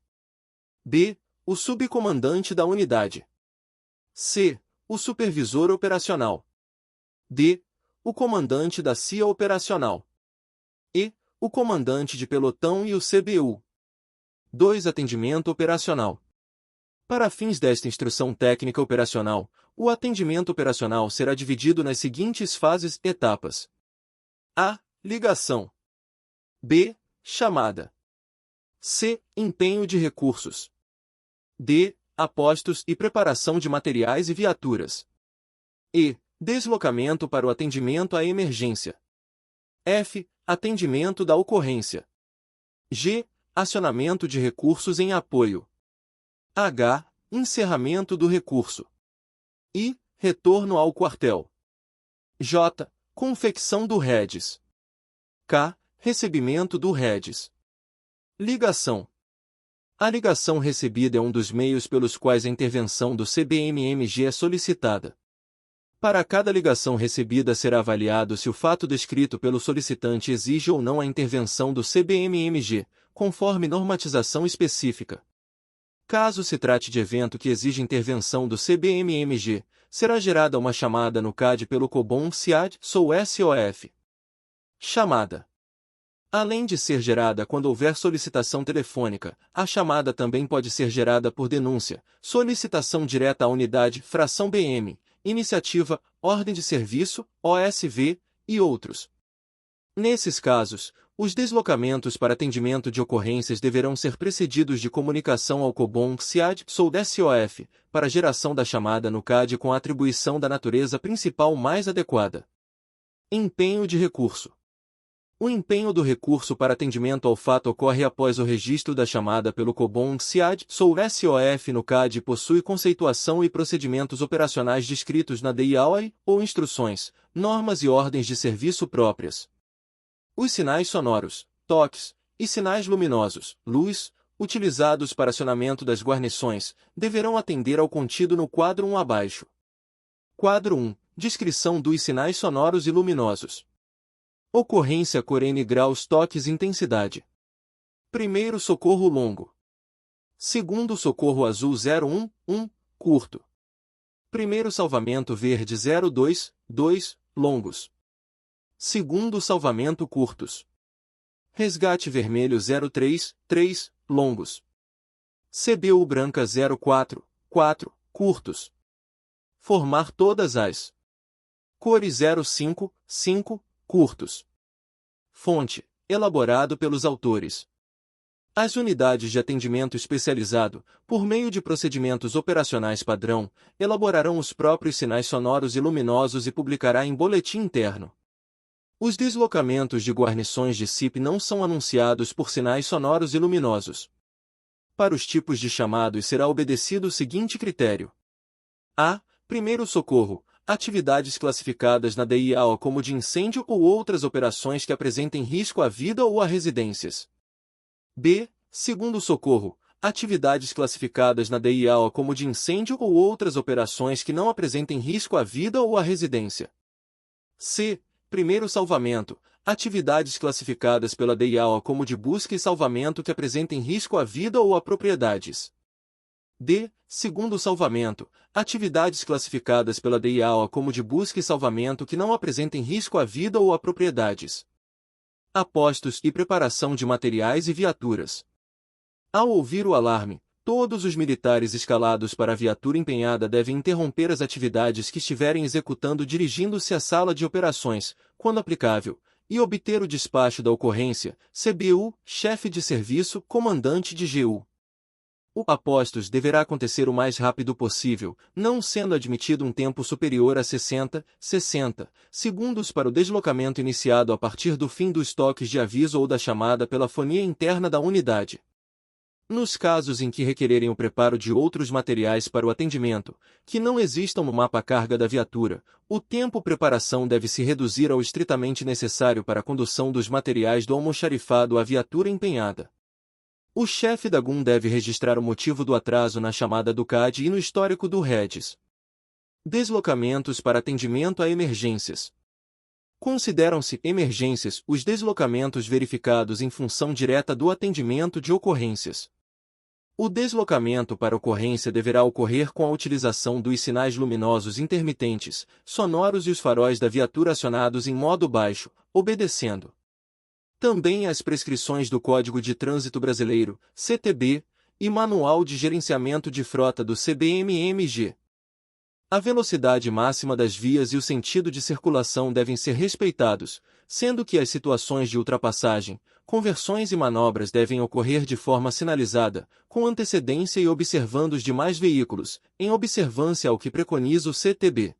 B. O subcomandante da unidade. C. O supervisor operacional. D. O comandante da CIA operacional. E. O comandante de pelotão e o CBU. 2. Atendimento operacional. Para fins desta instrução técnica operacional, o atendimento operacional será dividido nas seguintes fases e etapas. A. Ligação. B. Chamada. C. Empenho de recursos. D. Apostos e preparação de materiais e viaturas. E. Deslocamento para o atendimento à emergência. F. Atendimento da ocorrência. G. Acionamento de recursos em apoio. H. Encerramento do recurso. I. Retorno ao quartel. J. Confecção do REDS. K. Recebimento do REDS. Ligação. A ligação recebida é um dos meios pelos quais a intervenção do CBMMG é solicitada. Para cada ligação recebida será avaliado se o fato descrito pelo solicitante exige ou não a intervenção do CBMMG, conforme normatização específica. Caso se trate de evento que exige intervenção do CBMMG, será gerada uma chamada no CAD pelo COBOM SIAD-SOF. Chamada. Além de ser gerada quando houver solicitação telefônica, a chamada também pode ser gerada por denúncia, solicitação direta à unidade, fração BM, iniciativa, ordem de serviço, OSV, e outros. Nesses casos, os deslocamentos para atendimento de ocorrências deverão ser precedidos de comunicação ao COBOM SIAD-SOF, para geração da chamada no CAD com a atribuição da natureza principal mais adequada. Empenho de recurso. O empenho do recurso para atendimento ao fato ocorre após o registro da chamada pelo COBOM SIAD-SOF no CAD e possui conceituação e procedimentos operacionais descritos na DIAOI ou instruções, normas e ordens de serviço próprias. Os sinais sonoros, toques, e sinais luminosos, luz, utilizados para acionamento das guarnições, deverão atender ao contido no quadro 1 abaixo. Quadro 1. Descrição dos sinais sonoros e luminosos. Ocorrência cor N graus toques intensidade. Primeiro socorro longo. Segundo socorro azul 01, curto. Primeiro salvamento verde 02, longos. Segundo salvamento curtos. Resgate vermelho 03, longos. CBU branca 04, curtos. Formar todas as cores 05, curtos. Fonte: elaborado pelos autores. As unidades de atendimento especializado, por meio de procedimentos operacionais padrão, elaborarão os próprios sinais sonoros e luminosos e publicará em boletim interno. Os deslocamentos de guarnições de CIP não são anunciados por sinais sonoros e luminosos. Para os tipos de chamados será obedecido o seguinte critério. A. Primeiro socorro. Atividades classificadas na DIAO como de incêndio ou outras operações que apresentem risco à vida ou a residências. B. Segundo socorro. Atividades classificadas na DIAO como de incêndio ou outras operações que não apresentem risco à vida ou à residência. C. Primeiro salvamento. Atividades classificadas pela DIAO como de busca e salvamento que apresentem risco à vida ou a propriedades. D. Segundo salvamento. Atividades classificadas pela DIAO como de busca e salvamento que não apresentem risco à vida ou a propriedades. Apostos e preparação de materiais e viaturas. Ao ouvir o alarme, todos os militares escalados para a viatura empenhada devem interromper as atividades que estiverem executando dirigindo-se à sala de operações, quando aplicável, e obter o despacho da ocorrência, CBU, chefe de serviço, comandante de GU. O apostos deverá acontecer o mais rápido possível, não sendo admitido um tempo superior a 60 segundos para o deslocamento iniciado a partir do fim dos toques de aviso ou da chamada pela fonia interna da unidade. Nos casos em que requererem o preparo de outros materiais para o atendimento, que não existam no mapa-carga da viatura, o tempo preparação deve se reduzir ao estritamente necessário para a condução dos materiais do almoxarifado à viatura empenhada. O chefe da GUM deve registrar o motivo do atraso na chamada do CAD e no histórico do REDS. Deslocamentos para atendimento a emergências. Consideram-se emergências os deslocamentos verificados em função direta do atendimento de ocorrências. O deslocamento para ocorrência deverá ocorrer com a utilização dos sinais luminosos intermitentes, sonoros e os faróis da viatura acionados em modo baixo, obedecendo também às prescrições do Código de Trânsito Brasileiro, CTB, e Manual de Gerenciamento de Frota do CBMMG. A velocidade máxima das vias e o sentido de circulação devem ser respeitados, sendo que as situações de ultrapassagem, conversões e manobras devem ocorrer de forma sinalizada, com antecedência e observando os demais veículos, em observância ao que preconiza o CTB.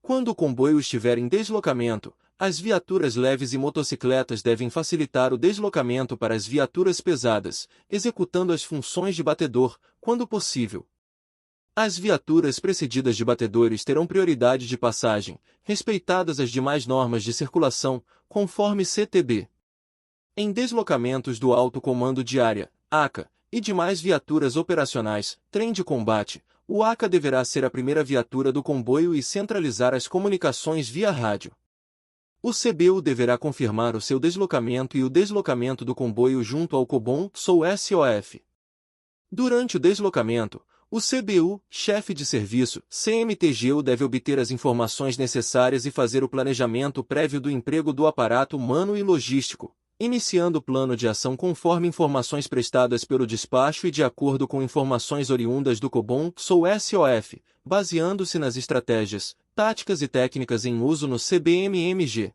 Quando o comboio estiver em deslocamento, as viaturas leves e motocicletas devem facilitar o deslocamento para as viaturas pesadas, executando as funções de batedor, quando possível. As viaturas precedidas de batedores terão prioridade de passagem, respeitadas as demais normas de circulação, conforme CTB. Em deslocamentos do Alto Comando de Área, ACA, e demais viaturas operacionais, trem de combate, o ACA deverá ser a primeira viatura do comboio e centralizar as comunicações via rádio. O CBU deverá confirmar o seu deslocamento e o deslocamento do comboio junto ao COBOM/SOF. Durante o deslocamento, o CBU, chefe de serviço, CMTGU deve obter as informações necessárias e fazer o planejamento prévio do emprego do aparato humano e logístico, iniciando o plano de ação conforme informações prestadas pelo despacho e de acordo com informações oriundas do COBOM/SOF, baseando-se nas estratégias, táticas e técnicas em uso no CBMMG.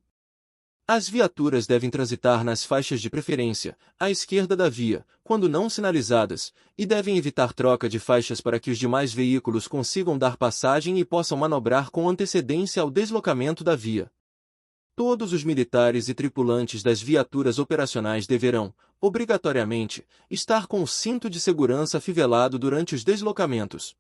As viaturas devem transitar nas faixas de preferência, à esquerda da via, quando não sinalizadas, e devem evitar troca de faixas para que os demais veículos consigam dar passagem e possam manobrar com antecedência ao deslocamento da via. Todos os militares e tripulantes das viaturas operacionais deverão, obrigatoriamente, estar com o cinto de segurança afivelado durante os deslocamentos.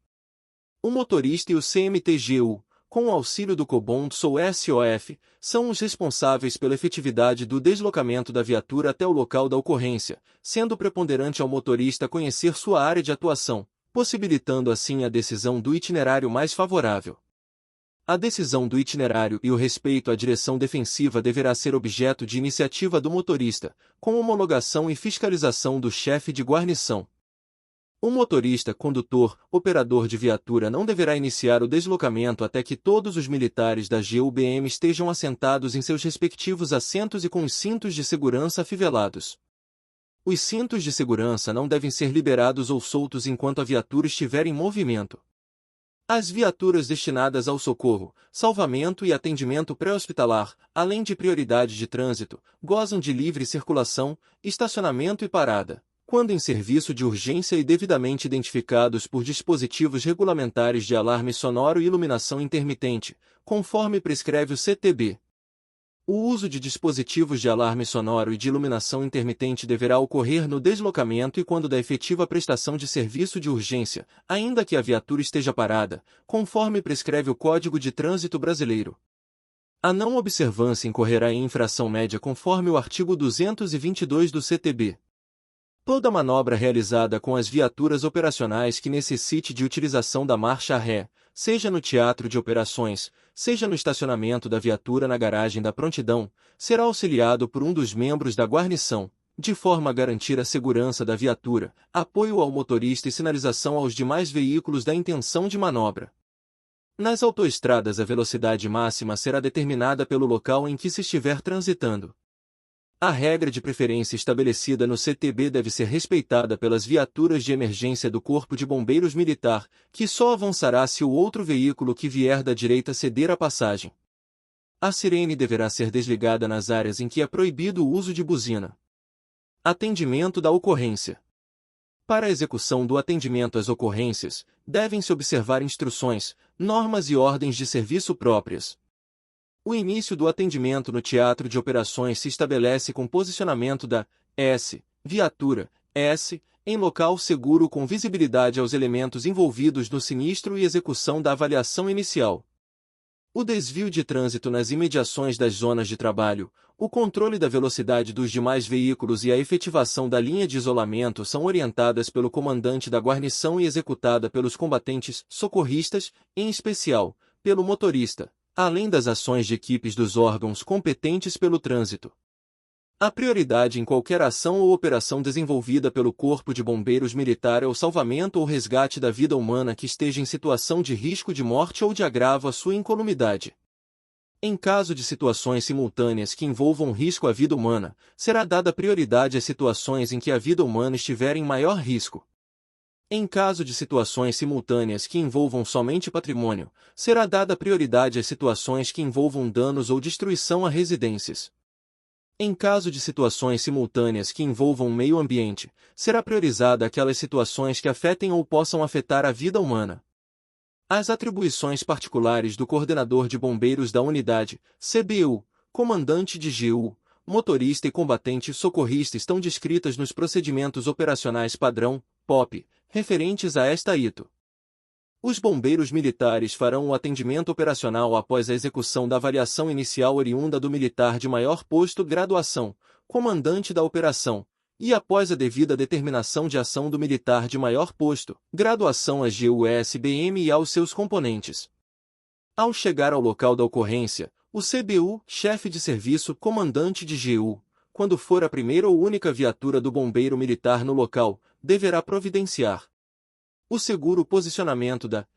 O motorista e o CMTGU, com o auxílio do COBOND-SOF, são os responsáveis pela efetividade do deslocamento da viatura até o local da ocorrência, sendo preponderante ao motorista conhecer sua área de atuação, possibilitando assim a decisão do itinerário mais favorável. A decisão do itinerário e o respeito à direção defensiva deverá ser objeto de iniciativa do motorista, com homologação e fiscalização do chefe de guarnição. O motorista, condutor, operador de viatura não deverá iniciar o deslocamento até que todos os militares da GUBM estejam assentados em seus respectivos assentos e com os cintos de segurança afivelados. Os cintos de segurança não devem ser liberados ou soltos enquanto a viatura estiver em movimento. As viaturas destinadas ao socorro, salvamento e atendimento pré-hospitalar, além de prioridade de trânsito, gozam de livre circulação, estacionamento e parada, quando em serviço de urgência e devidamente identificados por dispositivos regulamentares de alarme sonoro e iluminação intermitente, conforme prescreve o CTB. O uso de dispositivos de alarme sonoro e de iluminação intermitente deverá ocorrer no deslocamento e quando da efetiva prestação de serviço de urgência, ainda que a viatura esteja parada, conforme prescreve o Código de Trânsito Brasileiro. A não observância incorrerá em infração média conforme o artigo 222 do CTB. Toda manobra realizada com as viaturas operacionais que necessite de utilização da marcha ré, seja no teatro de operações, seja no estacionamento da viatura na garagem da prontidão, será auxiliado por um dos membros da guarnição, de forma a garantir a segurança da viatura, apoio ao motorista e sinalização aos demais veículos da intenção de manobra. Nas autoestradas a velocidade máxima será determinada pelo local em que se estiver transitando. A regra de preferência estabelecida no CTB deve ser respeitada pelas viaturas de emergência do Corpo de Bombeiros Militar, que só avançará se o outro veículo que vier da direita ceder a passagem. A sirene deverá ser desligada nas áreas em que é proibido o uso de buzina. Atendimento da ocorrência. Para a execução do atendimento às ocorrências, devem-se observar instruções, normas e ordens de serviço próprias. O início do atendimento no teatro de operações se estabelece com posicionamento da viatura em local seguro com visibilidade aos elementos envolvidos no sinistro e execução da avaliação inicial. O desvio de trânsito nas imediações das zonas de trabalho, o controle da velocidade dos demais veículos e a efetivação da linha de isolamento são orientadas pelo comandante da guarnição e executada pelos combatentes, socorristas, em especial, pelo motorista, além das ações de equipes dos órgãos competentes pelo trânsito. A prioridade em qualquer ação ou operação desenvolvida pelo Corpo de Bombeiros Militar é o salvamento ou resgate da vida humana que esteja em situação de risco de morte ou de agravo à sua incolumidade. Em caso de situações simultâneas que envolvam risco à vida humana, será dada prioridade às situações em que a vida humana estiver em maior risco. Em caso de situações simultâneas que envolvam somente patrimônio, será dada prioridade às situações que envolvam danos ou destruição a residências. Em caso de situações simultâneas que envolvam meio ambiente, será priorizada aquelas situações que afetem ou possam afetar a vida humana. As atribuições particulares do coordenador de bombeiros da unidade, CBU, comandante de GU, motorista e combatente socorrista estão descritas nos procedimentos operacionais padrão, POP, referentes a esta ITO. Os bombeiros militares farão o atendimento operacional após a execução da avaliação inicial oriunda do militar de maior posto graduação, comandante da operação, e após a devida determinação de ação do militar de maior posto, graduação às GUSBM e aos seus componentes. Ao chegar ao local da ocorrência, o CBU, chefe de serviço, comandante de GU, quando for a primeira ou única viatura do bombeiro militar no local, deverá providenciar o seguro posicionamento da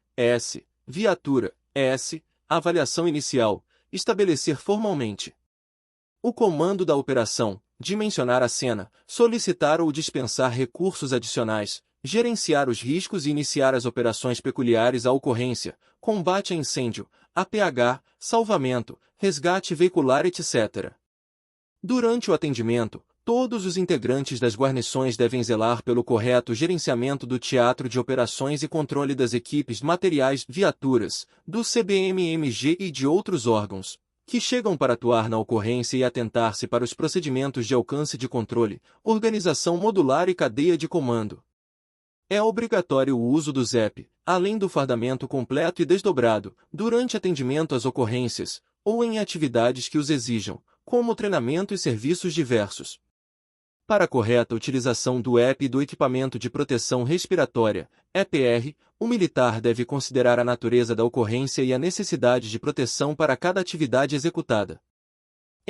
viatura avaliação inicial, estabelecer formalmente o comando da operação, dimensionar a cena, solicitar ou dispensar recursos adicionais, gerenciar os riscos e iniciar as operações peculiares à ocorrência, combate a incêndio, APH, salvamento, resgate veicular, etc. Durante o atendimento, todos os integrantes das guarnições devem zelar pelo correto gerenciamento do teatro de operações e controle das equipes materiais, viaturas, do CBMMG e de outros órgãos, que chegam para atuar na ocorrência e atentar-se para os procedimentos de alcance de controle, organização modular e cadeia de comando. É obrigatório o uso do ZEP, além do fardamento completo e desdobrado, durante atendimento às ocorrências, ou em atividades que os exijam, como treinamento e serviços diversos. Para a correta utilização do EPI e do equipamento de proteção respiratória, EPR, o militar deve considerar a natureza da ocorrência e a necessidade de proteção para cada atividade executada.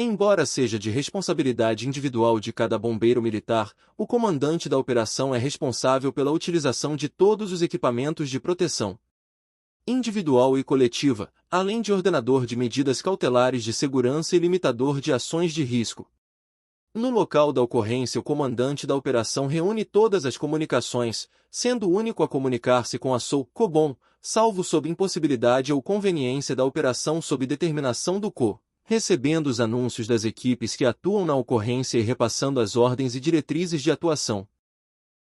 Embora seja de responsabilidade individual de cada bombeiro militar, o comandante da operação é responsável pela utilização de todos os equipamentos de proteção individual e coletiva, além de ordenador de medidas cautelares de segurança e limitador de ações de risco. No local da ocorrência, o comandante da operação reúne todas as comunicações, sendo o único a comunicar-se com a SOCOBOM, salvo sob impossibilidade ou conveniência da operação sob determinação do CO, recebendo os anúncios das equipes que atuam na ocorrência e repassando as ordens e diretrizes de atuação.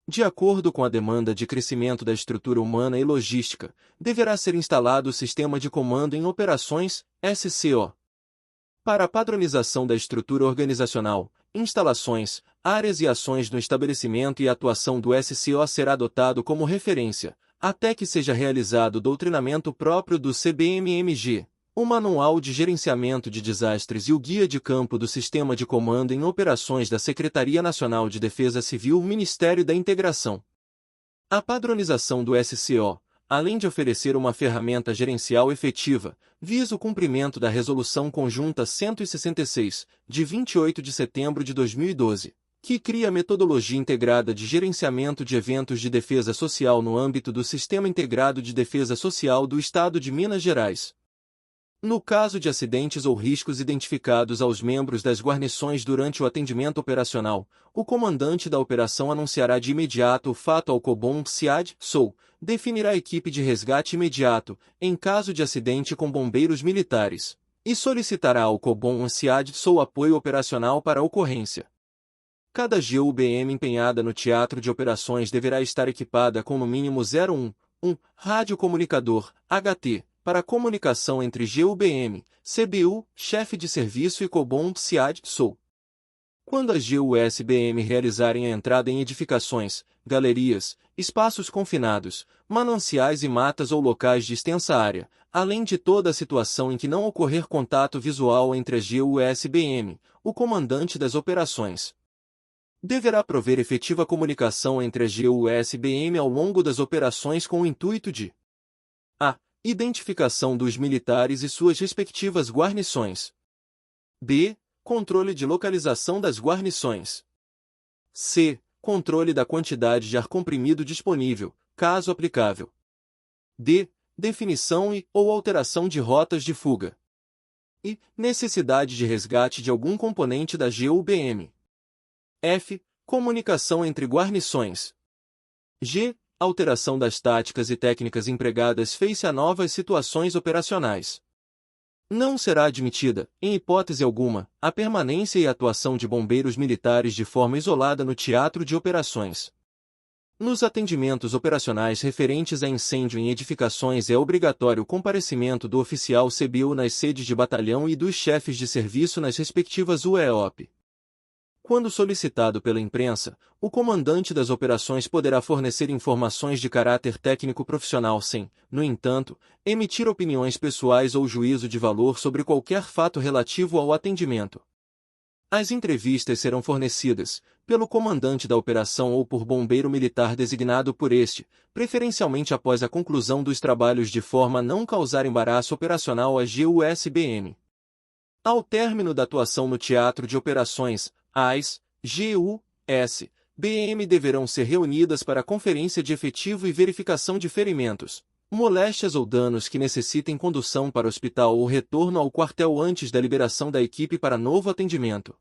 De acordo com a demanda de crescimento da estrutura humana e logística, deverá ser instalado o Sistema de Comando em Operações, SCO. Para a padronização da estrutura organizacional, instalações, áreas e ações no estabelecimento e a atuação do SCO será adotado como referência, até que seja realizado o doutrinamento próprio do CBMMG, o Manual de Gerenciamento de Desastres e o Guia de Campo do Sistema de Comando em Operações da Secretaria Nacional de Defesa Civil, Ministério da Integração. A padronização do SCO, além de oferecer uma ferramenta gerencial efetiva, visa o cumprimento da Resolução Conjunta 166, de 28 de setembro de 2012, que cria a metodologia integrada de gerenciamento de eventos de defesa social no âmbito do Sistema Integrado de Defesa Social do Estado de Minas Gerais. No caso de acidentes ou riscos identificados aos membros das guarnições durante o atendimento operacional, o comandante da operação anunciará de imediato o fato ao COBOM SEAD-SOU, definirá a equipe de resgate imediato, em caso de acidente com bombeiros militares, e solicitará ao COBOM SEAD-SOU apoio operacional para a ocorrência. Cada GUBM empenhada no teatro de operações deverá estar equipada com no mínimo 01 radiocomunicador, HT, para comunicação entre GUBM, CBU, chefe de serviço e COBOM SEAD-SOU. Quando as GUSBM realizarem a entrada em edificações, galerias, espaços confinados, mananciais e matas ou locais de extensa área, além de toda a situação em que não ocorrer contato visual entre as GUSBM, o comandante das operações deverá prover efetiva comunicação entre as GUSBM ao longo das operações com o intuito de a. Identificação dos militares e suas respectivas guarnições. B. Controle de localização das guarnições. C. Controle da quantidade de ar comprimido disponível, caso aplicável. D. Definição ou alteração de rotas de fuga. E. Necessidade de resgate de algum componente da GUBM. F. Comunicação entre guarnições. G. Alteração das táticas e técnicas empregadas face a novas situações operacionais. Não será admitida, em hipótese alguma, a permanência e atuação de bombeiros militares de forma isolada no teatro de operações. Nos atendimentos operacionais referentes a incêndio em edificações é obrigatório o comparecimento do oficial CBU nas sedes de batalhão e dos chefes de serviço nas respectivas UEOP. Quando solicitado pela imprensa, o comandante das operações poderá fornecer informações de caráter técnico-profissional sem, no entanto, emitir opiniões pessoais ou juízo de valor sobre qualquer fato relativo ao atendimento. As entrevistas serão fornecidas pelo comandante da operação ou por bombeiro militar designado por este, preferencialmente após a conclusão dos trabalhos de forma a não causar embaraço operacional à GUSBM. Ao término da atuação no teatro de operações, AS, GU, BM deverão ser reunidas para conferência de efetivo e verificação de ferimentos, moléstias ou danos que necessitem condução para o hospital ou retorno ao quartel antes da liberação da equipe para novo atendimento.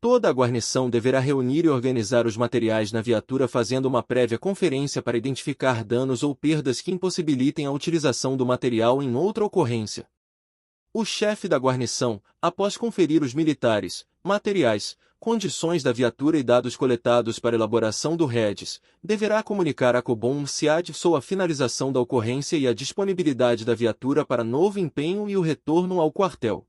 Toda a guarnição deverá reunir e organizar os materiais na viatura fazendo uma prévia conferência para identificar danos ou perdas que impossibilitem a utilização do material em outra ocorrência. O chefe da guarnição, após conferir os militares, materiais, condições da viatura e dados coletados para elaboração do REDS, deverá comunicar à COBOM SEAD-SOU a finalização da ocorrência e a disponibilidade da viatura para novo empenho e o retorno ao quartel.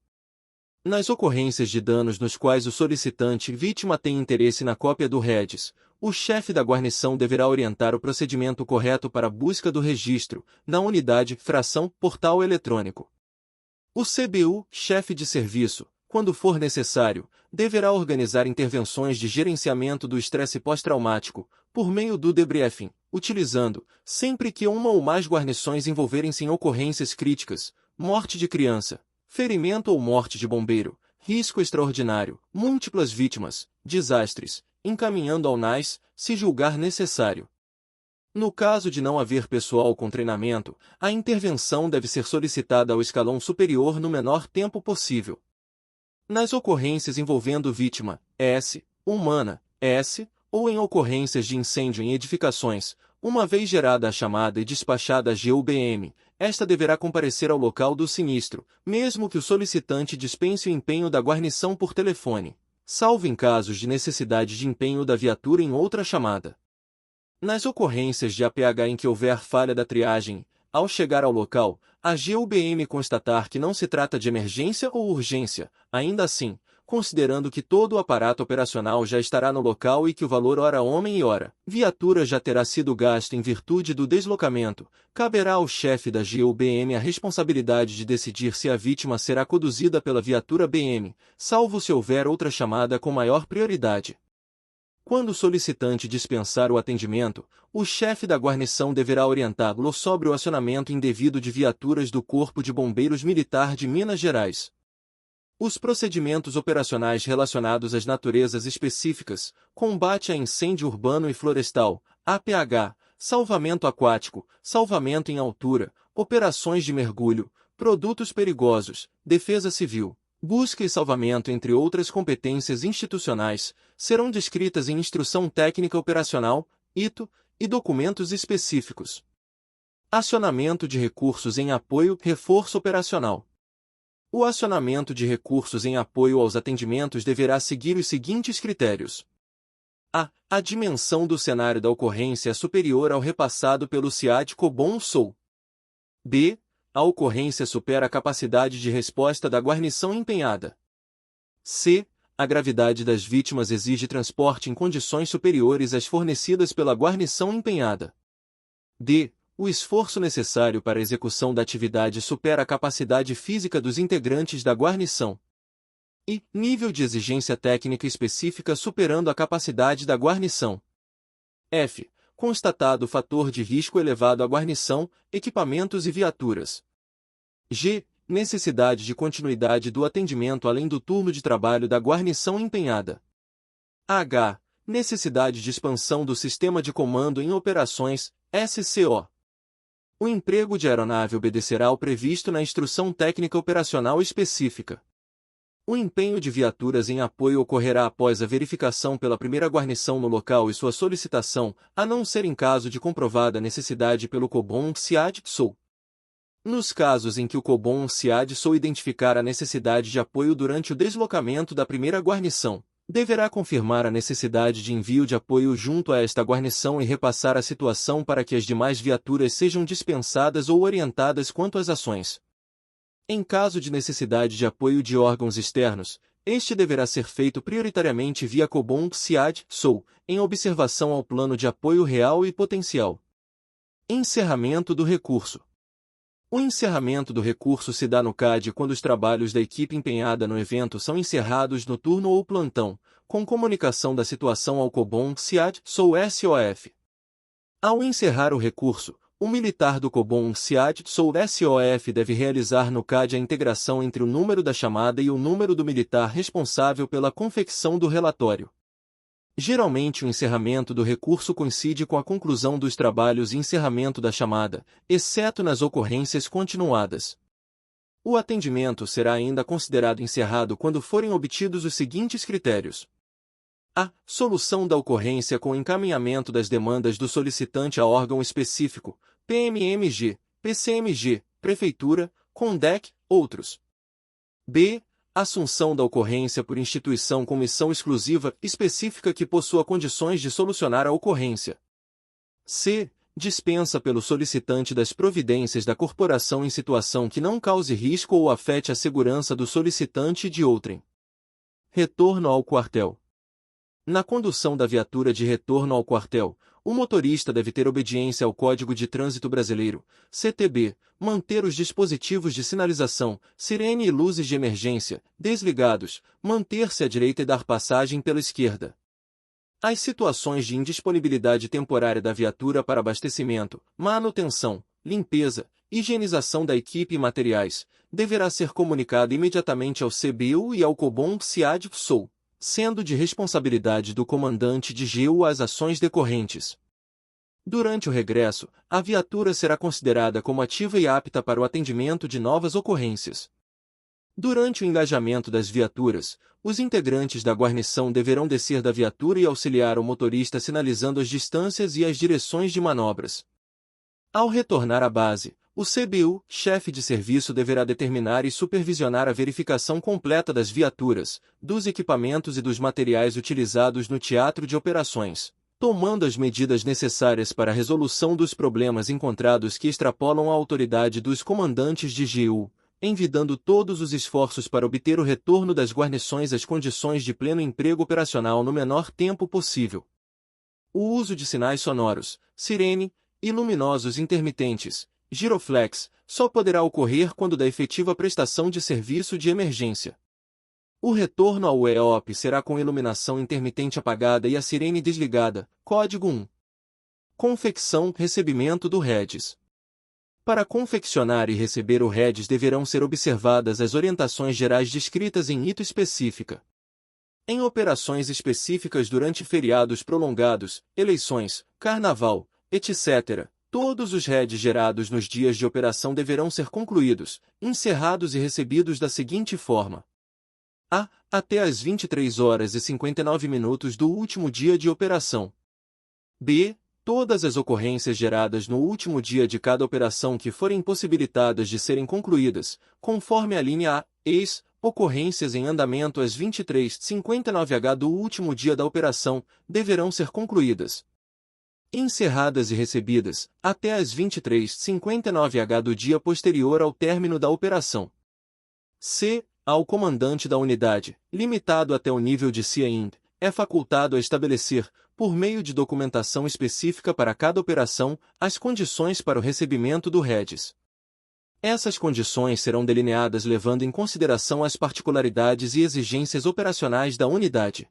Nas ocorrências de danos nos quais o solicitante e vítima têm interesse na cópia do REDS, o chefe da guarnição deverá orientar o procedimento correto para a busca do registro, na unidade, fração, portal eletrônico. O CBU, chefe de serviço, quando for necessário, deverá organizar intervenções de gerenciamento do estresse pós-traumático, por meio do debriefing, utilizando, sempre que uma ou mais guarnições envolverem-se em ocorrências críticas, morte de criança, ferimento ou morte de bombeiro, risco extraordinário, múltiplas vítimas, desastres, encaminhando ao NAIS, se julgar necessário. No caso de não haver pessoal com treinamento, a intervenção deve ser solicitada ao escalão superior no menor tempo possível. Nas ocorrências envolvendo vítima, S, humana, S, ou em ocorrências de incêndio em edificações, uma vez gerada a chamada e despachada a GUBM, esta deverá comparecer ao local do sinistro, mesmo que o solicitante dispense o empenho da guarnição por telefone, salvo em casos de necessidade de empenho da viatura em outra chamada. Nas ocorrências de APH em que houver falha da triagem, ao chegar ao local, a GUBM constatar que não se trata de emergência ou urgência, ainda assim, considerando que todo o aparato operacional já estará no local e que o valor hora-homem e hora-viatura já terá sido gasto em virtude do deslocamento, caberá ao chefe da GUBM a responsabilidade de decidir se a vítima será conduzida pela viatura BM, salvo se houver outra chamada com maior prioridade. Quando o solicitante dispensar o atendimento, o chefe da guarnição deverá orientá-lo sobre o acionamento indevido de viaturas do Corpo de Bombeiros Militar de Minas Gerais. Os procedimentos operacionais relacionados às naturezas específicas, combate a incêndio urbano e florestal, APH, salvamento aquático, salvamento em altura, operações de mergulho, produtos perigosos, defesa civil, busca e salvamento, entre outras competências institucionais, serão descritas em Instrução Técnica Operacional, ITO, e documentos específicos. Acionamento de recursos em apoio, reforço operacional. O acionamento de recursos em apoio aos atendimentos deverá seguir os seguintes critérios. A. A dimensão do cenário da ocorrência é superior ao repassado pelo CIAD-COBOM-SOL. B. A ocorrência supera a capacidade de resposta da guarnição empenhada. C. A gravidade das vítimas exige transporte em condições superiores às fornecidas pela guarnição empenhada. D. O esforço necessário para a execução da atividade supera a capacidade física dos integrantes da guarnição. E. Nível de exigência técnica específica superando a capacidade da guarnição. F. Constatado fator de risco elevado à guarnição, equipamentos e viaturas. G. Necessidade de continuidade do atendimento além do turno de trabalho da guarnição empenhada. H. Necessidade de expansão do sistema de comando em operações, SCO. O emprego de aeronave obedecerá ao previsto na Instrução Técnica Operacional específica. O empenho de viaturas em apoio ocorrerá após a verificação pela primeira guarnição no local e sua solicitação, a não ser em caso de comprovada necessidade pelo COBOM-CIAD-SOL. Nos casos em que o COBOM-CIAD-SOL identificar a necessidade de apoio durante o deslocamento da primeira guarnição, deverá confirmar a necessidade de envio de apoio junto a esta guarnição e repassar a situação para que as demais viaturas sejam dispensadas ou orientadas quanto às ações. Em caso de necessidade de apoio de órgãos externos, este deverá ser feito prioritariamente via COBOM-CIAD-SOL, em observação ao plano de apoio real e potencial. Encerramento do recurso. O encerramento do recurso se dá no CAD quando os trabalhos da equipe empenhada no evento são encerrados no turno ou plantão, com comunicação da situação ao COBOM-CIAD-SOL-SOF. Ao encerrar o recurso, o militar do COBOM-CIAD-SOL-SOF deve realizar no CAD a integração entre o número da chamada e o número do militar responsável pela confecção do relatório. Geralmente o encerramento do recurso coincide com a conclusão dos trabalhos e encerramento da chamada, exceto nas ocorrências continuadas. O atendimento será ainda considerado encerrado quando forem obtidos os seguintes critérios. A. Solução da ocorrência com encaminhamento das demandas do solicitante a órgão específico, PMMG, PCMG, Prefeitura, CONDEC, outros. B. Assunção da ocorrência por instituição com missão exclusiva específica que possua condições de solucionar a ocorrência. C. Dispensa pelo solicitante das providências da corporação em situação que não cause risco ou afete a segurança do solicitante e de outrem. Retorno ao quartel. Na condução da viatura de retorno ao quartel, o motorista deve ter obediência ao Código de Trânsito Brasileiro, CTB, manter os dispositivos de sinalização, sirene e luzes de emergência, desligados, manter-se à direita e dar passagem pela esquerda. As situações de indisponibilidade temporária da viatura para abastecimento, manutenção, limpeza, higienização da equipe e materiais, deverá ser comunicada imediatamente ao CBU e ao COBOM CIAD-PSOL, sendo de responsabilidade do comandante de GU as ações decorrentes. Durante o regresso, a viatura será considerada como ativa e apta para o atendimento de novas ocorrências. Durante o engajamento das viaturas, os integrantes da guarnição deverão descer da viatura e auxiliar o motorista sinalizando as distâncias e as direções de manobras. Ao retornar à base, o CBU, chefe de serviço, deverá determinar e supervisionar a verificação completa das viaturas, dos equipamentos e dos materiais utilizados no teatro de operações, tomando as medidas necessárias para a resolução dos problemas encontrados que extrapolam a autoridade dos comandantes de GU, envidando todos os esforços para obter o retorno das guarnições às condições de pleno emprego operacional no menor tempo possível. O uso de sinais sonoros, sirene, e luminosos intermitentes, giroflex, só poderá ocorrer quando da efetiva prestação de serviço de emergência. O retorno ao EOP será com iluminação intermitente apagada e a sirene desligada, código 1. Confecção, recebimento do REDS. Para confeccionar e receber o REDS deverão ser observadas as orientações gerais descritas em ito específica. Em operações específicas durante feriados prolongados, eleições, carnaval, etc., todos os REDs gerados nos dias de operação deverão ser concluídos, encerrados e recebidos da seguinte forma: a. Até às 23 horas e 59 minutos do último dia de operação. b. Todas as ocorrências geradas no último dia de cada operação que forem impossibilitadas de serem concluídas, conforme a linha A, ex, ocorrências em andamento às 23h59h do último dia da operação, deverão ser concluídas, encerradas e recebidas, até às 23h59h do dia posterior ao término da operação. C. Ao comandante da unidade, limitado até o nível de CIAIND, é facultado a estabelecer, por meio de documentação específica para cada operação, as condições para o recebimento do REDS. Essas condições serão delineadas levando em consideração as particularidades e exigências operacionais da unidade.